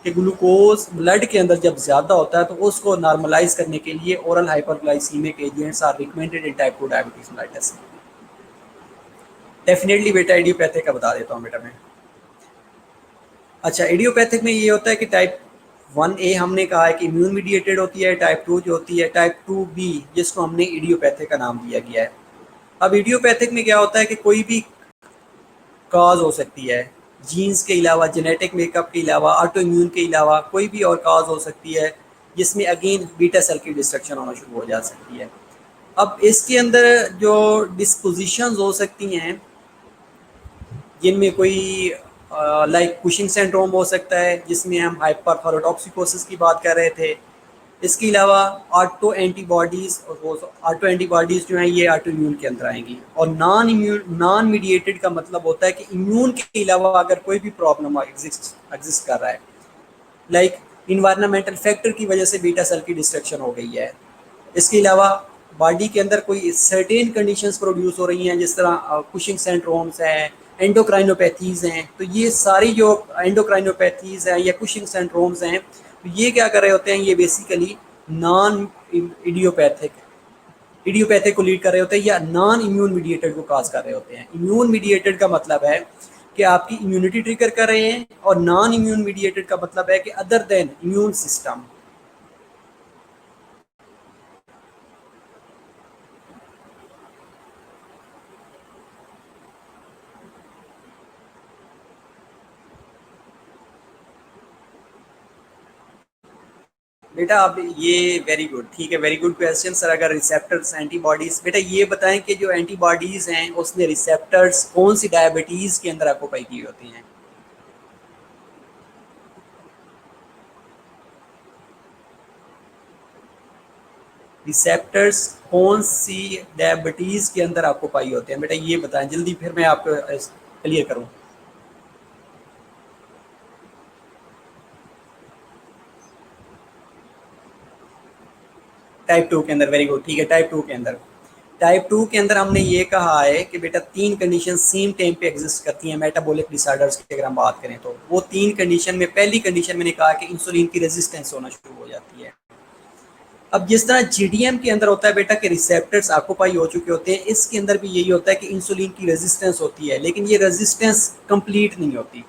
कि ग्लूकोज ब्लड के अंदर जब ज़्यादा होता है तो उसको नॉर्मलाइज करने के लिए oral hyperglycaemic agents are recommended in type 2 diabetes mellitus. Definitely बेटा इडियोपैथिक का बता देता हूँ बेटा मैं। अच्छा इडियोपैथिक में ये होता है कि टाइप 1A हमने कहा है कि इम्यून मीडिएटेड होती है, टाइप 2 जो होती है टाइप 2B जिसको हमने इडियोपैथिक का नाम दिया गया है। अब इडियोपैथिक में क्या होता है कि कोई भी काज हो सकती है, जीन्स के अलावा, जेनेटिक मेकअप के अलावा, ऑटो इम्यून के अलावा कोई भी और काज हो सकती है जिसमें अगेन बीटा सेल की डिस्ट्रक्शन होना शुरू हो जा सकती है। अब इसके अंदर जो डिस्पोजिशंस हो सकती हैं जिनमें कोई लाइक कुशिंग सिंड्रोम हो सकता है जिसमें हम हाइपरथायरॉयडोसिकोसिस की बात कर रहे थे। इसके अलावा ऑटो एंटीबॉडीज़, और वो ऑटो एंटीबॉडीज़ जो हैं ये ऑटो इम्यून के अंदर आएंगी। और नॉन मीडिएटेड का मतलब होता है कि इम्यून के अलावा अगर कोई भी प्रॉब्लम एग्जिस्ट कर रहा है, लाइक इन्वायरमेंटल फैक्टर की वजह से बीटा सेल की डिस्ट्रक्शन हो गई है। इसके अलावा बॉडी के अंदर कोई सर्टेन कंडीशंस प्रोड्यूस हो रही हैं जिस तरह कुशिंग सिंड्रोम्स हैं, एंडोक्राइनोपैथीज़ हैं, तो ये सारी जो एंडोक्राइनोपैथीज़ हैं या कुशिंग सिंड्रोम्स हैं, तो ये क्या कर रहे होते हैं, ये बेसिकली नॉन इडियोपैथिक को लीड कर रहे होते हैं या नॉन इम्यून मीडिएटेड को काज कर रहे होते हैं। इम्यून मीडिएटेड का मतलब है कि आपकी इम्यूनिटी ट्रिगर कर रहे हैं, और नॉन इम्यून मीडिएटेड का मतलब है कि अदर देन इम्यून सिस्टम। बेटा आप ये वेरी गुड, ठीक है, वेरी गुड क्वेश्चन सर। अगर रिसेप्टर्स एंटीबॉडीज, बेटा ये बताएं कि जो एंटीबॉडीज हैं उसने रिसेप्टर्स कौन सी डायबिटीज के अंदर ऑक्यूपाई की होती हैं? रिसेप्टर्स कौन सी डायबिटीज के अंदर ऑक्यूपाई होते हैं? बेटा ये बताएं जल्दी, फिर मैं आपको क्लियर करूं। टाइप 2 के अंदर, वेरी गुड, ठीक है। टाइप 2 के अंदर हमने ये कहा है कि बेटा 3 कंडीशन सेम टाइम पे एग्जिस्ट करती हैं मेटाबॉलिक डिसऑर्डर्स की। अगर हम बात करें तो वो 3 कंडीशन में पहली कंडीशन मैंने कहा कि इंसुलिन की रेजिस्टेंस होना शुरू हो जाती है। अब जिस तरह जीडीएम के अंदर होता है बेटा कि रिसेप्टर्स ऑक्यूपाई हो चुके होते हैं, इसके अंदर भी यही होता है कि इंसुलिन की रेजिस्टेंस होती है, लेकिन ये रेजिस्टेंस कंप्लीट नहीं होती।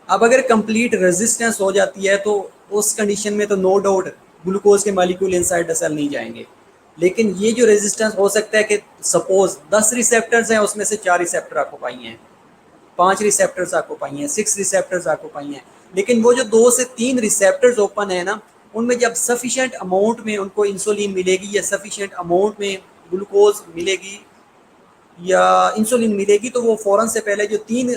अब अगर कंप्लीट रेजिस्टेंस हो जाती है तो उस कंडीशन में तो नो डाउट ग्लूकोज के मॉलिक्यूल इनसाइड द सेल नहीं जाएंगे। लेकिन ये जो रेजिस्टेंस हो सकता है कि सपोज 10 रिसेप्टर्स हैं, उसमें से 4 रिसेप्टर ऑक्यूपाई हैं, 5 रिसेप्टर्स ऑक्यूपाई हैं, 6 रिसेप्टर्स ऑक्यूपाई हैं, लेकिन वो जो 2 से 3 रिसेप्टर्स ओपन है ना, उनमें जब सफिशिएंट अमाउंट में उनको इंसुलिन मिलेगी या सफिशिएंट अमाउंट में ग्लूकोज मिलेगी या इंसुलिन मिलेगी, तो वो फ़ौरन से पहले जो 3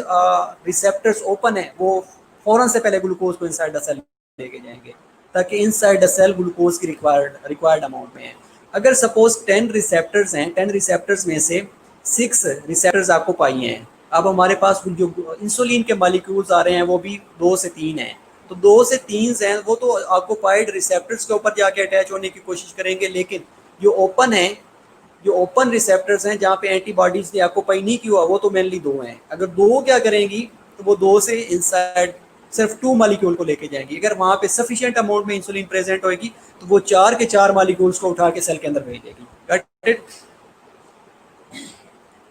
रिसेप्टर्स ओपन है वो फ़ौरन से पहले ग्लूकोज को इनसाइड द सेल लेके जाएंगे, ताकि इनसाइड द सेल ग्लूकोज की रिक्वायर्ड अमाउंट में है। अगर सपोज 10 रिसेप्टर्स हैं, 10 रिसेप्टर्स में से 6 रिसेप्टर्स आपको पाई हैं, अब हमारे पास जो इंसुलिन के मॉलिक्यूल्स आ रहे हैं वो भी 2 से 3 हैं, तो 2 से 3 हैं वो तो ऑक्यूपाइड रिसेप्टर्स के ऊपर जाके अटैच होने की कोशिश करेंगे, लेकिन जो ओपन है, जो ओपन रिसेप्टर्स हैं जहाँ पे एंटीबॉडीज ने ऑक्यूपाई नहीं किया वो तो मेनली 2 हैं। अगर 2 क्या करेंगी तो वो 2 से इनसाइड सिर्फ 2 मालिक्यूल को लेके जाएंगी। अगर वहाँ पे सफिशिएंट अमाउंट में इंसुलिन प्रेजेंट होगी तो वो 4 के 4 मालिक्यूल्स को उठा के सेल के अंदर भेज देगी। Got it.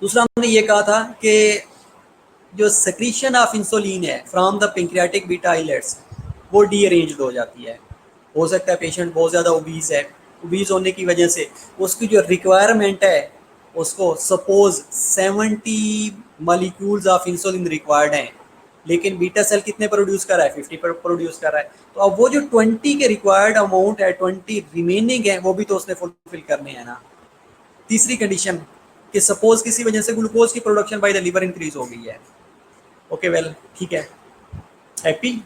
दूसरा हमने ये कहा था कि जो सेक्रीशन ऑफ इंसुलिन है from the pancreatic beta islets वो डीअरेंज्ड हो जाती है। हो सकता है पेशेंट बहुत ज़्यादा ओबीज है, ओबीज होने की वजह से उसकी जो रिक्वायरमेंट है उसको suppose 70 molecules of insulin required हैं, लेकिन बीटा सेल कितने प्रोड्यूस कर रहा है, 50 पर प्रोड्यूस कर रहा है। तो अब वो जो 20 के रिक्वायर्ड अमाउंट है, 20 रिमेनिंग है, वो भी तो उसने फुलफिल करने हैं ना। तीसरी कंडीशन कि सपोज किसी वजह से ग्लूकोज की production by the liver increase हो गई है। ओके वेल ठीक है, हैप्पी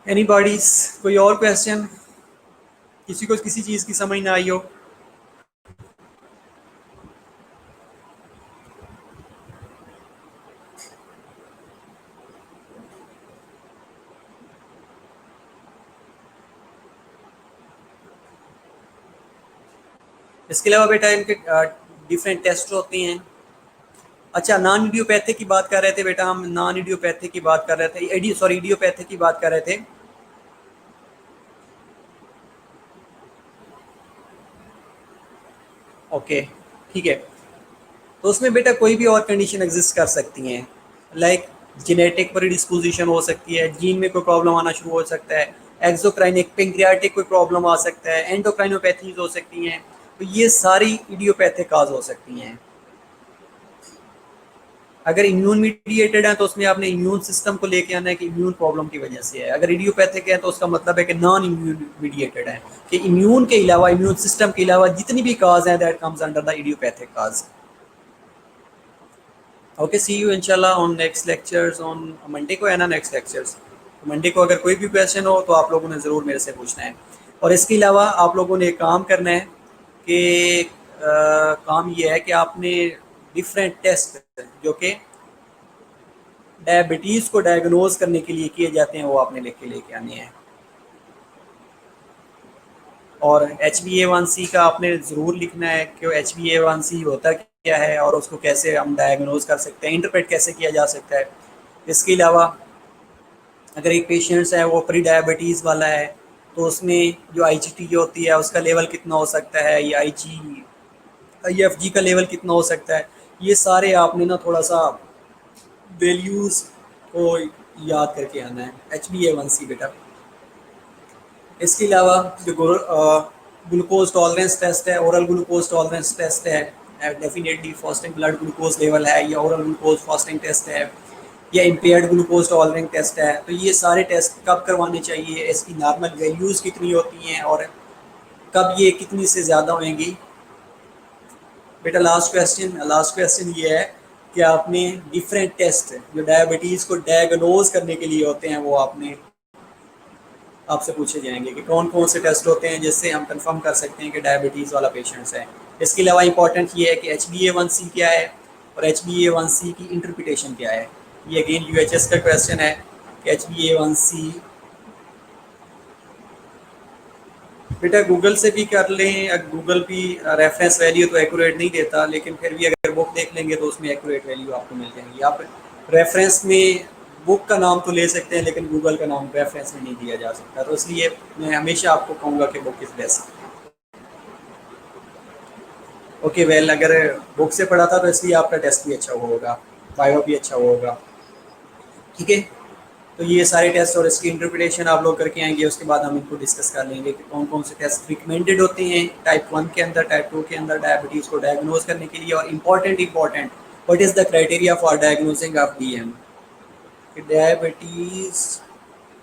एनीबॉडीज, कोई और क्वेश्चन, किसी को किसी चीज़ की समझ ना आई हो? इसके अलावा बेटा इनके डिफरेंट टेस्ट होते हैं। अच्छा, नॉन इडियोपैथिक की बात कर रहे थे बेटा, हम नॉन इडियोपैथिक की बात कर रहे थे, सॉरी इडियोपैथिक की बात कर रहे थे। ओके ठीक है, तो उसमें बेटा कोई भी और कंडीशन एग्जिस्ट कर सकती हैं, लाइक जेनेटिक प्रीडिस्पोजिशन हो सकती है, जीन में कोई प्रॉब्लम आना शुरू हो सकता है, एक्सोक्राइनिक पेंक्रियाटिक कोई प्रॉब्लम आ सकता है, एंडोक्राइनोपैथीज हो सकती हैं। तो ये सारी इडियोपैथिक काज हो सकती हैं। अगर इम्यून मीडिएटेड है तो उसमें आपने इम्यून सिस्टम को लेके आना है कि इम्यून प्रॉब्लम की वजह से है। अगर इडियोपैथिक है तो उसका मतलब है कि नॉन इम्यून मीडिएटेड है, कि इम्यून के अलावा, इम्यून सिस्टम के अलावा जितनी भी काज हैं that comes under the idiopathic cause. Okay, see you इंशाल्लाह on next lectures on Monday को है ना, नेक्स्ट लेक्चर्स। तो मंडे को अगर कोई भी क्वेश्चन हो तो आप लोगों ने ज़रूर मेरे से पूछना है। और इसके अलावा आप लोगों ने एक काम करना है कि काम ये है कि आपने डिफरेंट टेस्ट जो कि डायबिटीज़ को डायग्नोज करने के लिए किए जाते हैं वो आपने लिख के लेके आने हैं। और HbA1c का आपने ज़रूर लिखना है कि HbA1c होता क्या है और उसको कैसे हम डायग्नोज कर सकते हैं, इंटरप्रेट कैसे किया जा सकता है। इसके अलावा अगर एक पेशेंट्स है वो प्री डायबिटीज़ वाला है तो उसमें जो IgT होती है उसका लेवल कितना हो सकता है, या IFG का लेवल कितना हो सकता है, ये सारे आपने ना थोड़ा सा वैल्यूज़ को याद करके आना है। HbA1c बेटा। इसके अलावा जो ग्लूकोज टॉलरेंस टेस्ट है, ओरल ग्लूकोज टॉलरेंस टेस्ट है, definitely fasting blood glucose level है, या ओरल ग्लूकोज फास्टिंग टेस्ट है, या इम्पेयर्ड ग्लूकोज टॉलरेंस टेस्ट है। तो ये सारे टेस्ट कब करवाने चाहिए, इसकी नॉर्मल वैल्यूज़ कितनी होती हैं और कब ये कितनी से ज़्यादा होंगी। बेटा लास्ट क्वेश्चन ये है कि आपने डिफरेंट टेस्ट जो डायबिटीज़ को डायग्नोज करने के लिए होते हैं वो आपसे पूछे जाएंगे कि कौन कौन से टेस्ट होते हैं जिससे हम कंफर्म कर सकते हैं कि डायबिटीज़ वाला पेशेंट्स है। इसके अलावा इंपॉर्टेंट ये है कि HbA1c क्या है और HbA1c की इंटरप्रिटेशन क्या है। ये अगेन UHS का क्वेश्चन है कि HbA1c बेटा गूगल से भी कर लें, गूगल भी रेफरेंस वैल्यू तो एक्यूरेट नहीं देता, लेकिन फिर भी अगर बुक देख लेंगे तो उसमें एक्यूरेट वैल्यू आपको मिल जाएंगी। आप रेफरेंस में बुक का नाम तो ले सकते हैं लेकिन गूगल का नाम रेफरेंस में नहीं दिया जा सकता, तो इसलिए मैं हमेशा आपको कहूँगा कि book is best. Okay well, अगर बुक से पढ़ा था तो इसलिए आपका टेस्ट भी अच्छा होगा, बायो भी अच्छा होगा। ठीक है, तो ये सारे टेस्ट और इसकी इंटरप्रिटेशन आप लोग करके आएंगे, उसके बाद हम इनको डिस्कस कर लेंगे कि कौन कौन से टेस्ट रिकमेंडेड होते हैं टाइप 1 के अंदर, टाइप 2 के अंदर डायबिटीज़ को डायग्नोज करने के लिए। और important what is the criteria for diagnosing of DM, diabetes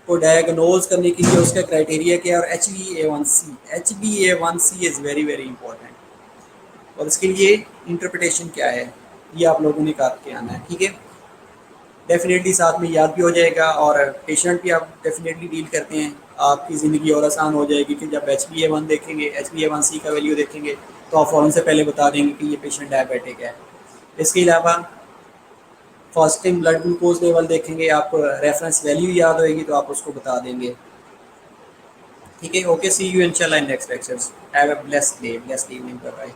को डायग्नोज करने के लिए उसका क्राइटेरिया क्या है। और HbA1c is very very important, और इसके लिए इंटरप्रिटेशन क्या है ये आप लोगों ने करके आना है। ठीक है, डेफिनेटली साथ में याद भी हो जाएगा और पेशेंट भी आप डेफिनेटली डील करते हैं, आपकी ज़िंदगी और आसान हो जाएगी कि जब HbA1 देखेंगे, HbA1c का वैल्यू देखेंगे तो आप फ़ौरन से पहले बता देंगे कि ये पेशेंट डायबिटिक है। इसके अलावा फास्टिंग ब्लड ग्लूकोज लेवल देखेंगे, आपको रेफरेंस वैल्यू याद होएगी तो आप उसको बता देंगे। ठीक है, ओके, सी यू इंशाल्लाह in next lectures. Have a blessed day, blessed evening, bye bye.